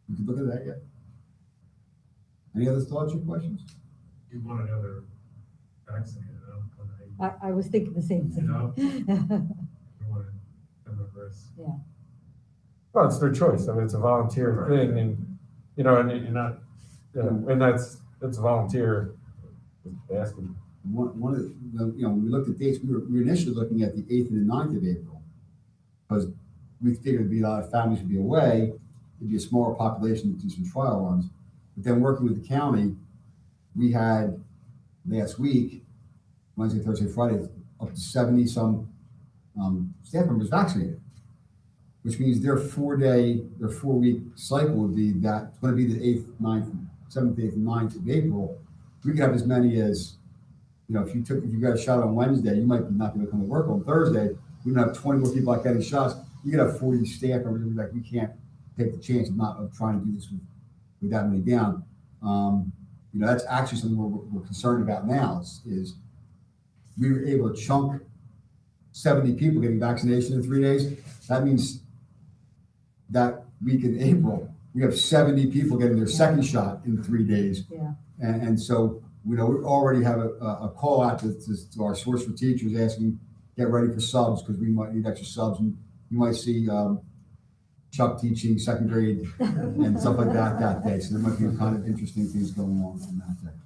You can look at that yet. Any other thoughts or questions? You want another vaccinated, I was thinking the same you know, thing. you want to have a risk. Well, it's their choice. I mean, it's a volunteer thing, and and you're not, and that's a volunteer asking. One of the, when we looked at dates, we were initially looking at the 8th and the 9th of April, because we figured it'd be a lot of families would be away. It'd be a smaller population to do some trial runs. But then working with the county, we had last week, Wednesday, Thursday, Friday, up to 70 some staff members vaccinated, which means their 4-week cycle would be that. It's going to be the 8th, 9th, 7th, 8th, and 9th of April. We could have as many as, if you got a shot on Wednesday, you might be not going to come to work on Thursday. We can have 20 more people like getting shots. You could have 40 staff members. Like, we can't take the chance of trying to do this with that many down. That's actually something we're concerned about now is we were able to chunk 70 people getting vaccination in 3 days. That means that week in April, we have 70 people getting their second shot in 3 days. Yeah. And so, we already have a call out to our source for teachers asking, get ready for subs, because we might need extra subs. And you might see Chuck teaching second grade and stuff like that day. So there might be kind of interesting things going on that day.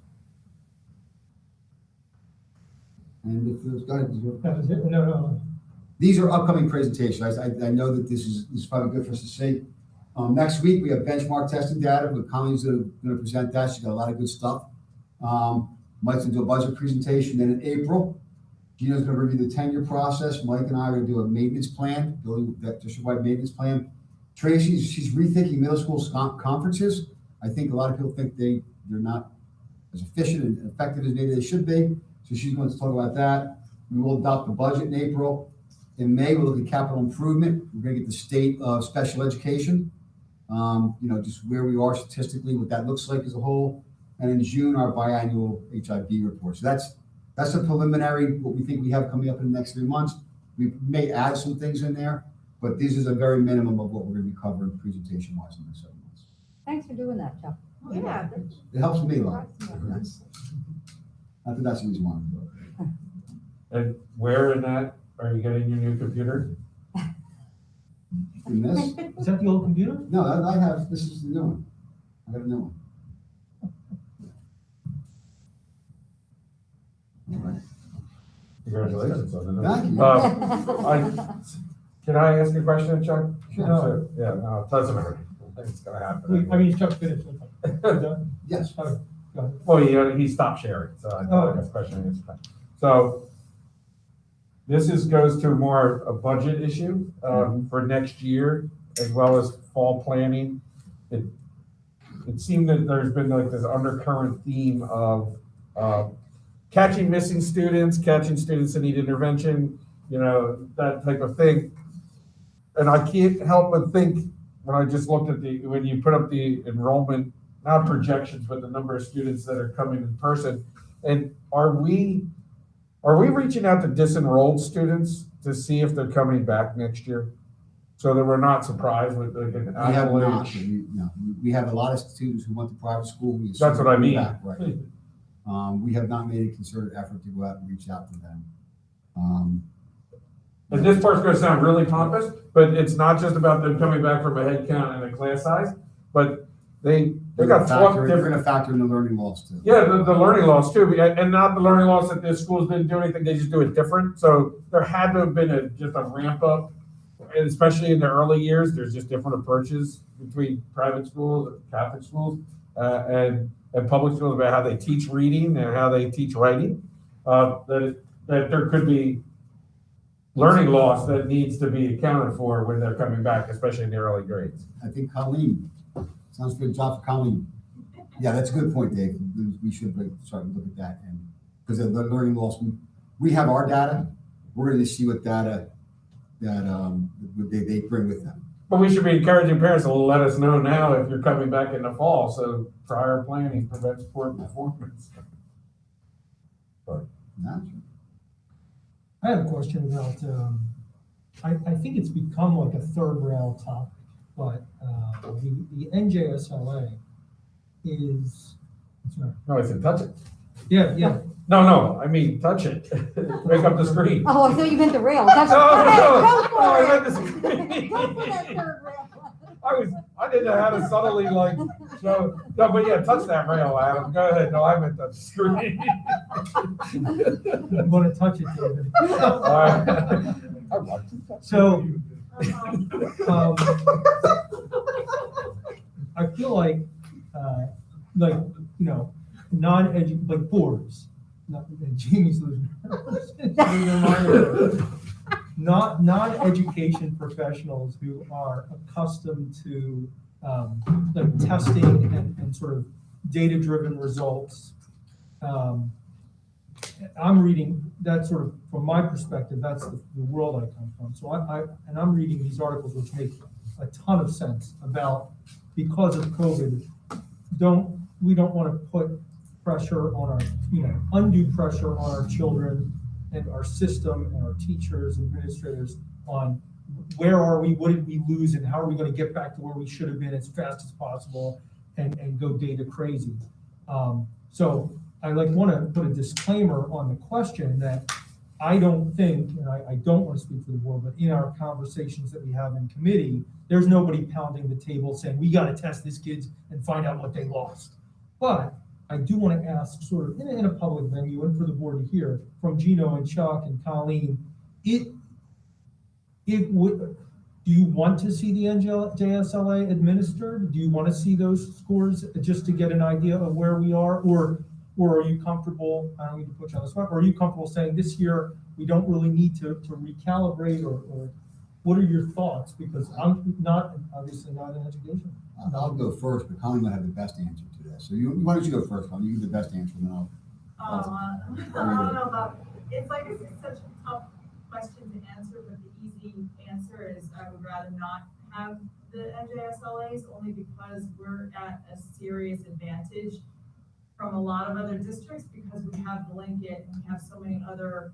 And if there's, go ahead. That was it? No. These are upcoming presentations. I know that this is probably good for us to see. Next week, we have benchmark testing data, but Colleen's going to present that. She's got a lot of good stuff. Mike's going to do a budget presentation. Then in April, Gino's going to review the tenure process. Mike and I are going to do a maintenance plan, building that district-wide maintenance plan. Tracy, she's rethinking middle school conferences. I think a lot of people think they're not as efficient and effective as maybe they should be. So she's going to talk about that. We will adopt the budget in April. In May, we'll look at capital improvement. We're going to get the state of special education, just where we are statistically, what that looks like as a whole. And in June, our biannual HIB report. So that's a preliminary, what we think we have coming up in the next 3 months. We may add some things in there, but this is a very minimum of what we're going to be covering presentation-wise in the 7 months. Thanks for doing that, Chuck. Yeah. It helps me a lot. Not that that's the reason why I'm doing it. And where in that are you getting your new computer? In this? Is that the old computer? No, this is the new one. I got a new one. All right. Congratulations on the Thank you. Can I ask you a question, Chuck? Sure. Yeah, no, it doesn't matter. I think it's gonna happen. Chuck finished. Yes. Go ahead. Well, he stopped sharing, so I Oh. guess question is. So this goes to more a budget issue for next year, as well as fall planning. it seemed that there's been like this undercurrent theme of, catching missing students, catching students that need intervention, that type of thing. And I can't help but think, when I just looked at when you put up the enrollment, not projections, but the number of students that are coming in person, and are we reaching out to disenrolled students to see if they're coming back next year? So that we're not surprised with like an We have not, avalanche? we have a lot of students who went to private school. We That's what I assume mean. they're back, right. We have not made a concerted effort to go out and reach out to them. And this part's gonna sound really pompous, but it's not just about them coming back from a head count and a class size, but they got We're different. gonna factor in the learning loss too. Yeah, the learning loss too, and not the learning loss that the schools didn't do anything, they just do it different. So there had to have been just a ramp up, and especially in the early years, there's just different approaches between private schools and Catholic schools, and public schools about how they teach reading and how they teach writing. That there could be learning loss that needs to be accounted for when they're coming back, especially in the early grades. I think Colleen, sounds good job for Colleen. Yeah, that's a good point, Dave. We should start to look at that, and because of the learning loss, we have our data. We're going to see what data that they bring with them. But we should be encouraging parents to let us know now if you're coming back in the fall, so prior planning prevents poor performance. Not I have a question about, I think it's become like a third rail topic, but the NJSLA is, sorry. No, I said touch it. Yeah. No, I mean, touch it. Break up the screen. Oh, I thought you meant the rail. That's, No, go for I it. meant the screen. Go for that third rail. I didn't know how to subtly show, no, but yeah, touch that rail, Adam. Go ahead. No, I meant touch the screen. I'm gonna touch it, David. All right. So, I feel like like boards, Jamie's losing. Non-education professionals who are accustomed to like testing and sort of data-driven results. I'm reading that sort of, from my perspective, that's the world I come from. So I'm reading these articles which make a ton of sense about, because of COVID, we don't want to put pressure on our, undue pressure on our children and our system and our teachers and administrators on where are we, what did we lose, and how are we going to get back to where we should have been as fast as possible and go data crazy. So I want to put a disclaimer on the question that I don't think, and I don't want to speak for the board, but in our conversations that we have in committee, there's nobody pounding the table saying, we got to test these kids and find out what they lost. But I do want to ask, sort of in a public venue and for the board to hear from Gino and Chuck and Colleen, do you want to see the NJSLA administered? Do you want to see those scores just to get an idea of where we are? Or are you comfortable, I don't need to put you on the spot, or are you comfortable saying this year we don't really need to recalibrate, or what are your thoughts? Because I'm obviously not in education. I'll go first, but Colleen might have the best answer to this. So why don't you go first, Colleen? You give the best answer, and then I'll. I don't know about, it's such a tough question to answer, but the easy answer is I would rather not have the NJSLAs, only because we're at a serious advantage from a lot of other districts, because we have blanket and we have so many other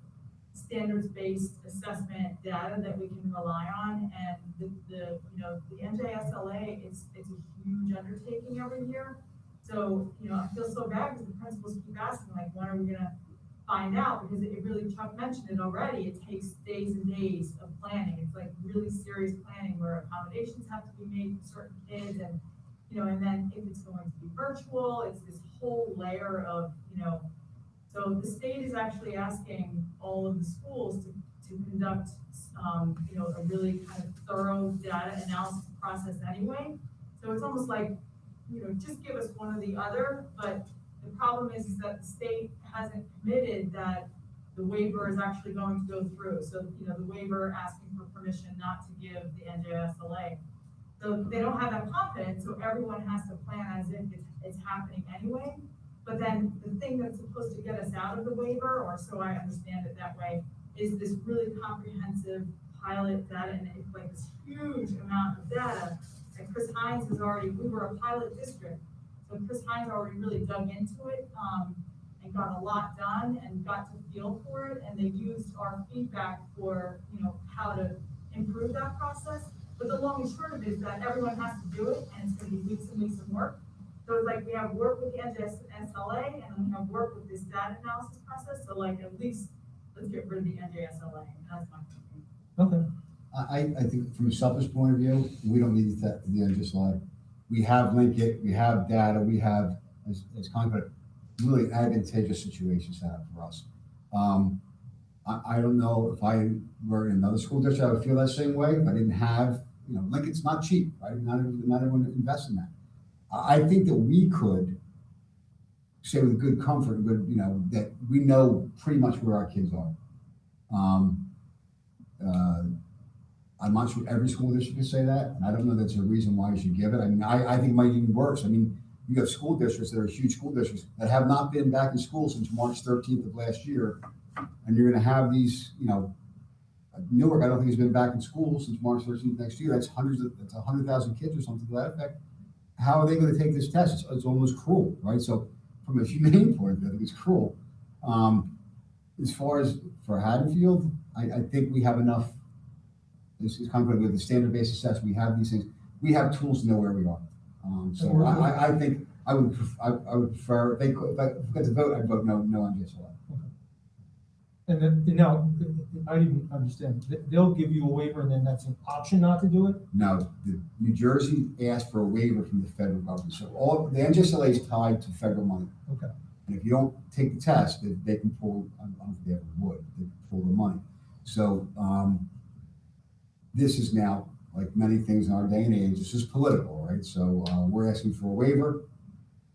standards-based assessment data that we can rely on. And the NJSLA, it's a huge undertaking every year. So, I feel so bad because the principals keep asking, when are we gonna find out? Because it really, Chuck mentioned it already, it takes days and days of planning. It's really serious planning where accommodations have to be made for certain kids, and and then if it's going to be virtual, it's this whole layer of, so the state is actually asking all of the schools to conduct, a really kind of thorough data analysis process anyway. So it's almost just give us one or the other, but the problem is that the state hasn't committed that the waiver is actually going to go through. So, the waiver asking for permission not to give the NJSLA. So they don't have that confidence, so everyone has to plan as if it's happening anyway. But then the thing that's supposed to get us out of the waiver, or so I understand it that way, is this really comprehensive pilot data, and it's like this huge amount of data. And Chris Hines has already, we were a pilot district, so Chris Hines already really dug into it, and got a lot done and got to feel for it, and they used our feedback for, how to improve that process. But the long and short of it is that everyone has to do it, and it's gonna be weeks and weeks of work. So it's like we have work with the NJSLA, and then we have work with this data analysis process, so like at least let's get rid of the NJSLA, that's my thinking. Okay. I think from a selfish point of view, we don't need the NJSLA. We have Linkit, we have data, we have, as Concord, really advantageous situations to have for us. I don't know if I were in another school district, I would feel that same way. If I didn't have, Linkit's not cheap, right? Not everyone invests in that. I think that we could say with good comfort, that we know pretty much where our kids are. I'm not sure every school district can say that, and I don't know that's a reason why you should give it. I mean, I think it might even worse. I mean, you have school districts that are huge school districts that have not been back in school since March 13th of last year, and you're going to have these, Newark, I don't think has been back in school since March 13th next year. That's 100,000 kids or something to that effect. How are they going to take this test? It's almost cruel, right? So from a humane point of view, I think it's cruel. As far as for Haddonfield, I think we have enough. This is kind of with the standard-based assessment. We have these things. We have tools to know where we are. So I think I would prefer, if I got to vote, I'd vote no on JSLA. And then, now, I didn't understand, they'll give you a waiver and then that's an option not to do it? No, New Jersey asked for a waiver from the federal government. So all the NJSLA is tied to federal money. Okay. And if you don't take the test, they can pull, I don't know if they ever would, they can pull the money. So this is now, like many things in our day and age, this is political, right? So we're asking for a waiver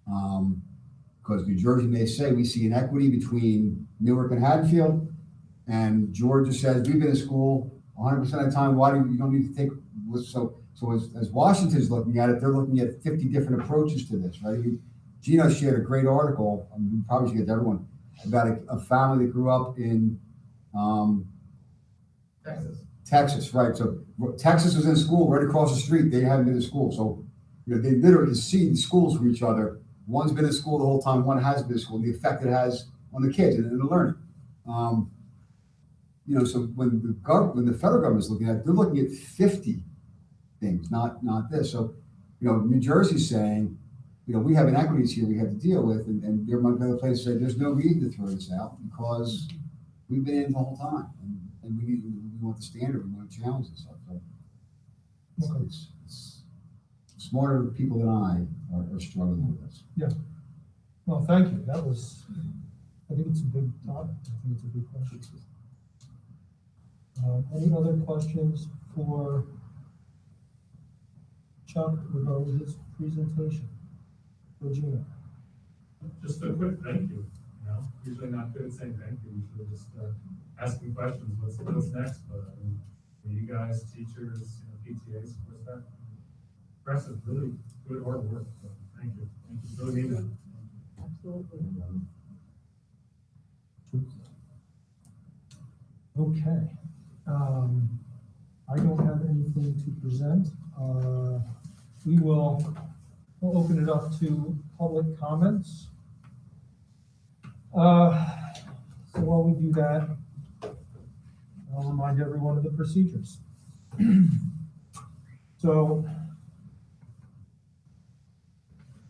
because New Jersey may say we see inequity between Newark and Haddonfield, and Georgia says we've been in school 100% of the time. Why do you don't need to take? So as Washington's looking at it, they're looking at 50 different approaches to this, right? Gino shared a great article. We probably should get to everyone about a family that grew up in Texas, right? So Texas was in school right across the street. They hadn't been to school, so they literally can see the schools from each other. One's been in school the whole time, one hasn't been in school. The effect it has on the kids and the learning. So when the federal government is looking at it, they're looking at 50 things, not this. So New Jersey's saying, we have inequities here we have to deal with, and there might be other places say there's no reason to throw this out because we've been in the whole time, and we want the standard, we want to challenge this stuff. So it's smarter people than I are struggling with this. Yeah. Well, thank you. I think it's a big topic. I think it's a big question. Any other questions for Chuck regarding his presentation? Regina? Just a quick thank you, usually not good at saying thank you, usually just asking questions, what's next, but for you guys, teachers, PTAs, what's that? Impressive, really good hard work, so thank you, really need it. Absolutely. Okay. I don't have anything to present. We'll open it up to public comments. So while we do that, I'll remind everyone of the procedures. So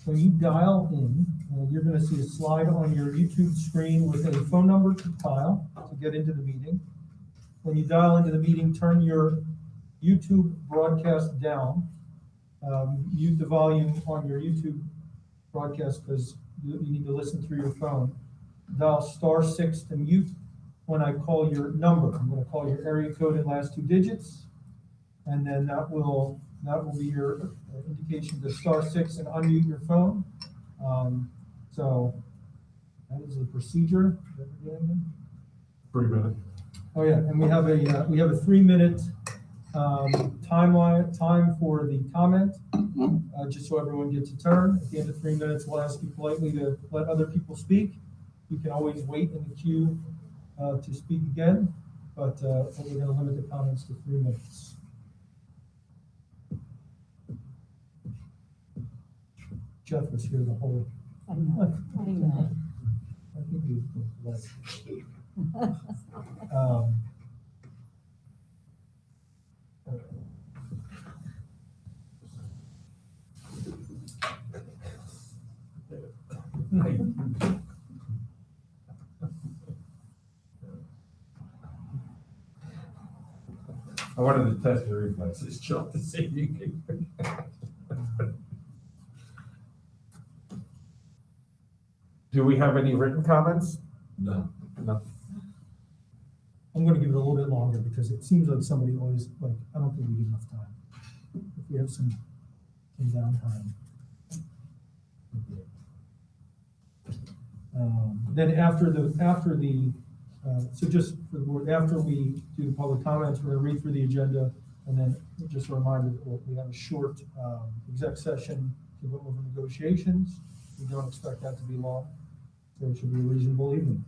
when you dial in, you're going to see a slide on your YouTube screen with a phone number to dial to get into the meeting. When you dial into the meeting, turn your YouTube broadcast down. Mute the volume on your YouTube broadcast because you need to listen through your phone. Dial *6 to mute when I call your number. I'm going to call your area code and last 2 digits, and then that will be your indication to *6 and unmute your phone. So that is the procedure. 3 minutes. Oh yeah, and we have a 3-minute Time for the comment, just so everyone gets a turn. At the end of 3 minutes, we'll ask you politely to let other people speak. You can always wait in the queue to speak again, but we're going to limit the comments to 3 minutes. Jeff was here the whole. I know. I think he was like. I wanted to test your reflexes, Chuck, to see if you can. Do we have any written comments? No. No. I'm gonna give it a little bit longer because it seems like somebody always, like, I don't think we give enough time. If we have some downtime. Then so just for the board, after we do the public comments, we're gonna read through the agenda, and then just a reminder that we have a short, exec session to go over negotiations. We don't expect that to be long, so it should be a reasonable evening.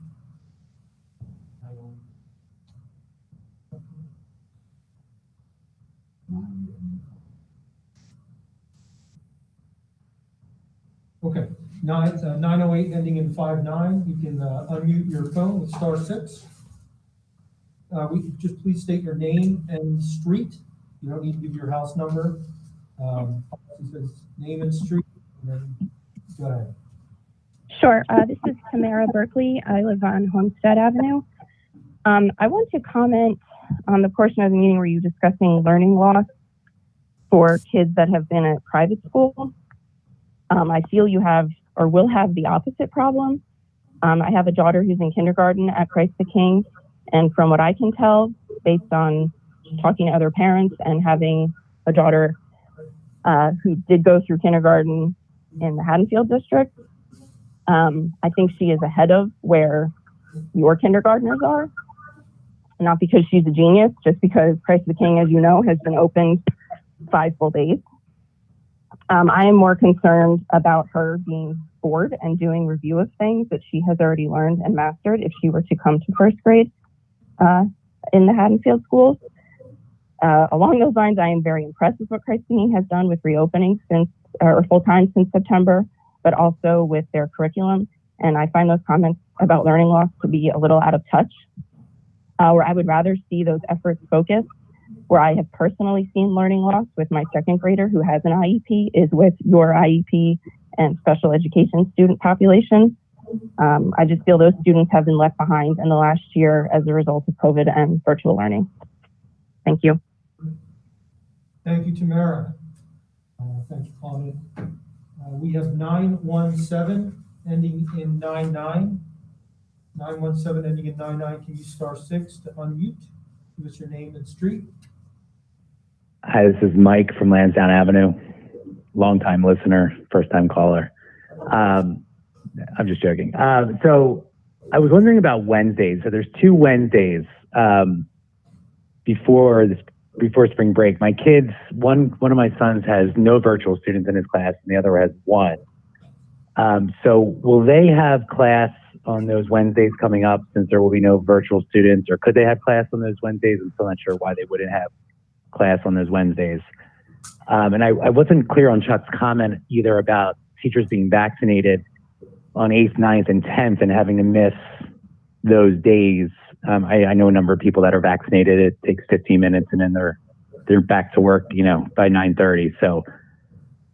Okay, 908 ending in 59. You can unmute your phone with *6. Just please state your name and street. You don't need to give your house number. It says name and street, and then go ahead. Sure. This is Tamara Berkeley. I live on Homestead Avenue. I want to comment on the portion of the meeting where you're discussing learning loss for kids that have been at private school. I feel you have or will have the opposite problem. I have a daughter who's in kindergarten at Christ the King, and from what I can tell, based on talking to other parents and having a daughter who did go through kindergarten in the Haddonfield district, I think she is ahead of where your kindergartners are. Not because she's a genius, just because Christ the King, as you know, has been open 5 full days. I am more concerned about her being bored and doing review of things that she has already learned and mastered if she were to come to 1st grade in the Haddonfield schools. Along those lines, I am very impressed with what Christ the King has done with reopening full-time since September, but also with their curriculum. And I find those comments about learning loss to be a little out of touch, where I would rather see those efforts focused. Where I have personally seen learning loss with my 2nd grader who has an IEP is with your IEP and special education student population. I just feel those students have been left behind in the last year as a result of COVID and virtual learning. Thank you. Thank you, Tamara. Thank you, Claudia. We have 917 ending in 99. 917 ending in 99. Can you *6 to unmute? Give us your name and street. Hi, this is Mike from Lansdowne Avenue. Longtime listener, first time caller. I'm just joking. So I was wondering about Wednesdays. So there's 2 Wednesdays before spring break. My kids, one of my sons has no virtual students in his class, and the other has 1. So will they have class on those Wednesdays coming up since there will be no virtual students, or could they have class on those Wednesdays? I'm still not sure why they wouldn't have class on those Wednesdays. And I wasn't clear on Chuck's comment either about teachers being vaccinated on 8th, 9th, and 10th and having to miss those days. I know a number of people that are vaccinated. It takes 15 minutes and then they're back to work, by 9:30. So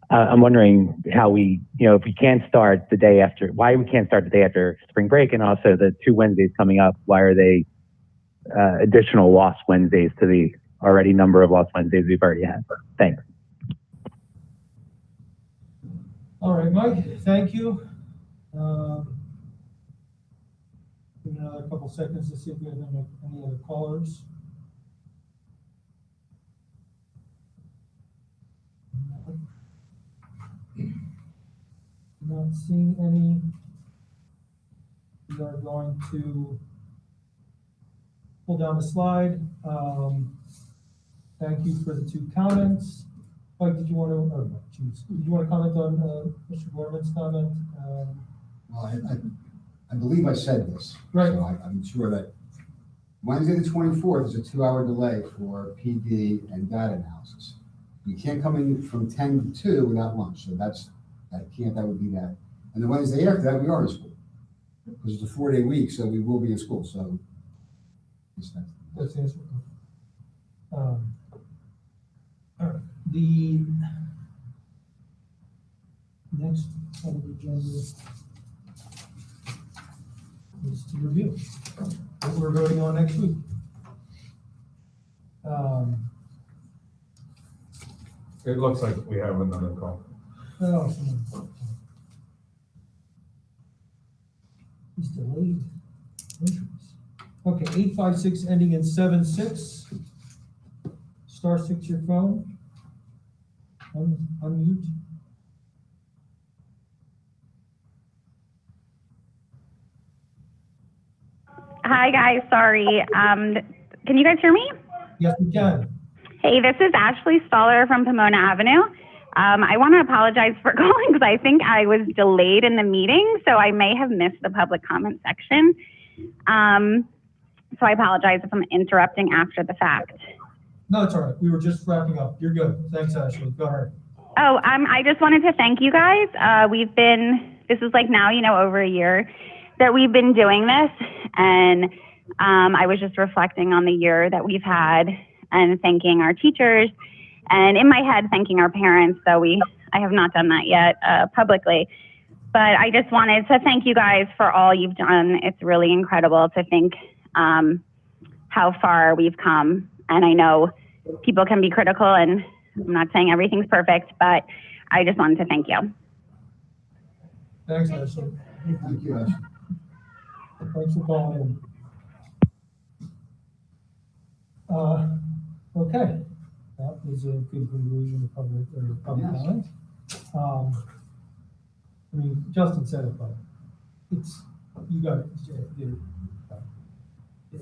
I'm wondering how if we can't start the day after, why we can't start the day after spring break, and also the 2 Wednesdays coming up, why are they additional lost Wednesdays to the already number of lost Wednesdays we've already had? Thanks. All right, Mike, thank you. Give me another couple seconds to see if we have any other callers. Not seeing any. We are going to pull down the slide. Thank you for the 2 comments. Mike, did you want to comment on, Mr. Gorman's comment? Well, I believe I said this. Right. So I'm sure that Wednesday, the 24th is a 2-hour delay for PD and data analysis. You can't come in from 10 to 2 without lunch, so that would be that. And the Wednesday after that, we are in school. Because it's a 4-day week, so we will be in school, so. That's the answer. All right, the next part of the agenda is to review what we're voting on next week. It looks like we have another call. Oh, he's delayed. Okay, 856 ending in 76. *6 your phone. Unmute. Hi guys, sorry. Can you guys hear me? Yes, we can. Hey, this is Ashley Stoller from Pomona Avenue. I want to apologize for calling because I think I was delayed in the meeting, so I may have missed the public comment section. So I apologize if I'm interrupting after the fact. No, it's all right. We were just wrapping up. You're good. Thanks, Ashley. Go ahead. Oh, I just wanted to thank you guys. This is like now, over a year that we've been doing this. And I was just reflecting on the year that we've had and thanking our teachers. And in my head, thanking our parents, though I have not done that yet publicly. But I just wanted to thank you guys for all you've done. It's really incredible to think how far we've come. And I know people can be critical, and I'm not saying everything's perfect, but I just wanted to thank you. Thanks, Ashley. Thank you, Ashley. Thanks for calling in. Okay, that was a good conclusion of public comment. Justin said it, but you got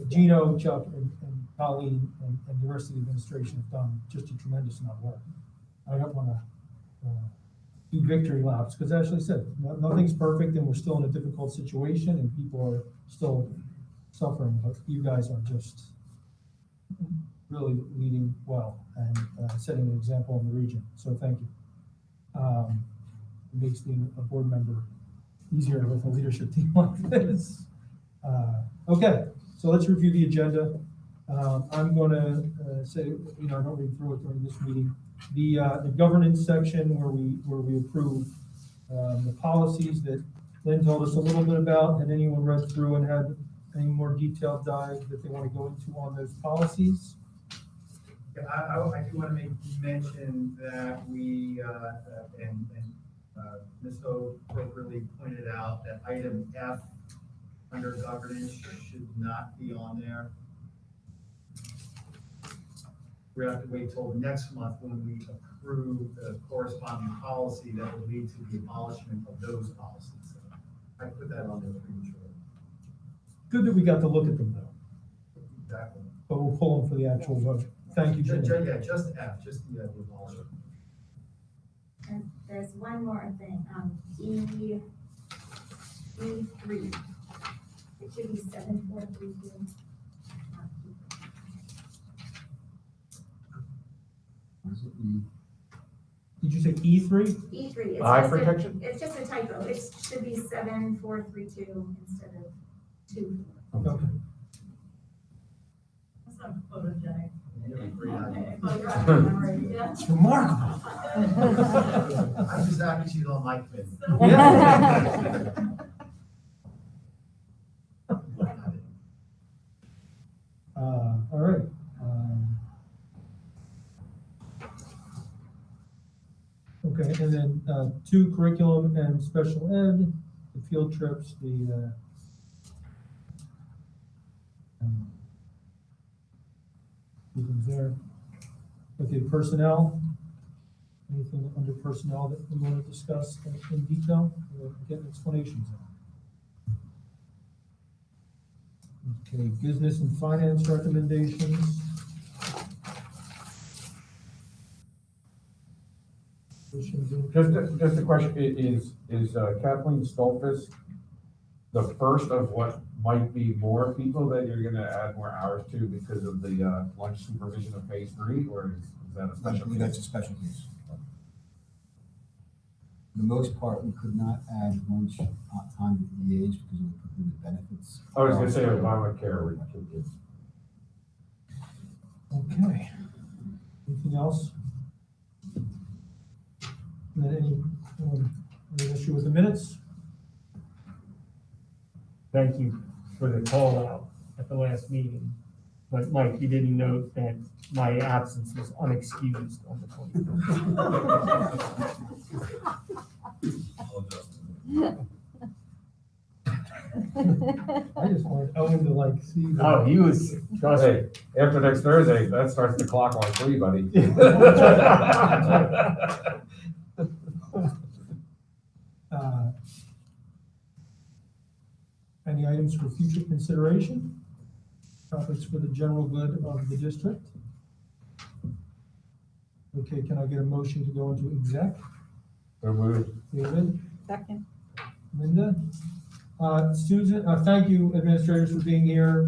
Gino, Chuck, and Colleen, and the rest of the administration have done just a tremendous amount of work. I don't want to do victory laps, because Ashley said, nothing's perfect, and we're still in a difficult situation, and people are still suffering, but you guys are just really leading well and setting an example in the region, so thank you. It makes being a board member easier with a leadership team like this. Okay, so let's review the agenda. I'm going to say, I don't read through it during this meeting. The governance section where we approve the policies that Lynn told us a little bit about. Had anyone read through and had any more detailed dive that they want to go into on those policies? Yeah, I do want to mention that we, and Ms. O appropriately pointed out that item F under governance should not be on there. We have to wait till next month when we approve the corresponding policy that will lead to the abolishment of those policies. So I put that on there prematurely. Good that we got to look at them though. Exactly. But we'll pull them for the actual vote. Thank you, Jim. Yeah, just F, just the abolishment. And there's one more thing, E3. It should be 7432. Did you say E3? E3. Eye protection? It's just a typo. It should be 7432 instead of 2. Okay. That's not photogenic. It's remarkable. I'm just happy she's on my committee. Yeah. All right. Okay, and then 2, curriculum and special ed, the field trips, the there. Okay, personnel. Anything under personnel that we want to discuss in detail or get explanations on? Okay, business and finance recommendations. Just a question, is Kathleen Stolfus the first of what might be more people that you're gonna add more hours to because of the lunch supervision of phase 3, or is that a special case? That's a special case. For the most part, we could not add lunch time to the EAs because of the prohibited benefits. I was gonna say Obamacare would kick in. Okay. Anything else? And then any issue with the minutes? Thank you for the call out at the last meeting. But Mike, you didn't note that my absence was unexcused on the 25th. I just wanted Owen to like see. the- Oh, he was, trust me. Hey, after next Thursday, that starts the clock on 3, buddy. Any items for future consideration? Topics for the general good of the district? Okay, can I get a motion to go into exec? So moved. David, Second. Linda? Susan, thank you administrators for being here.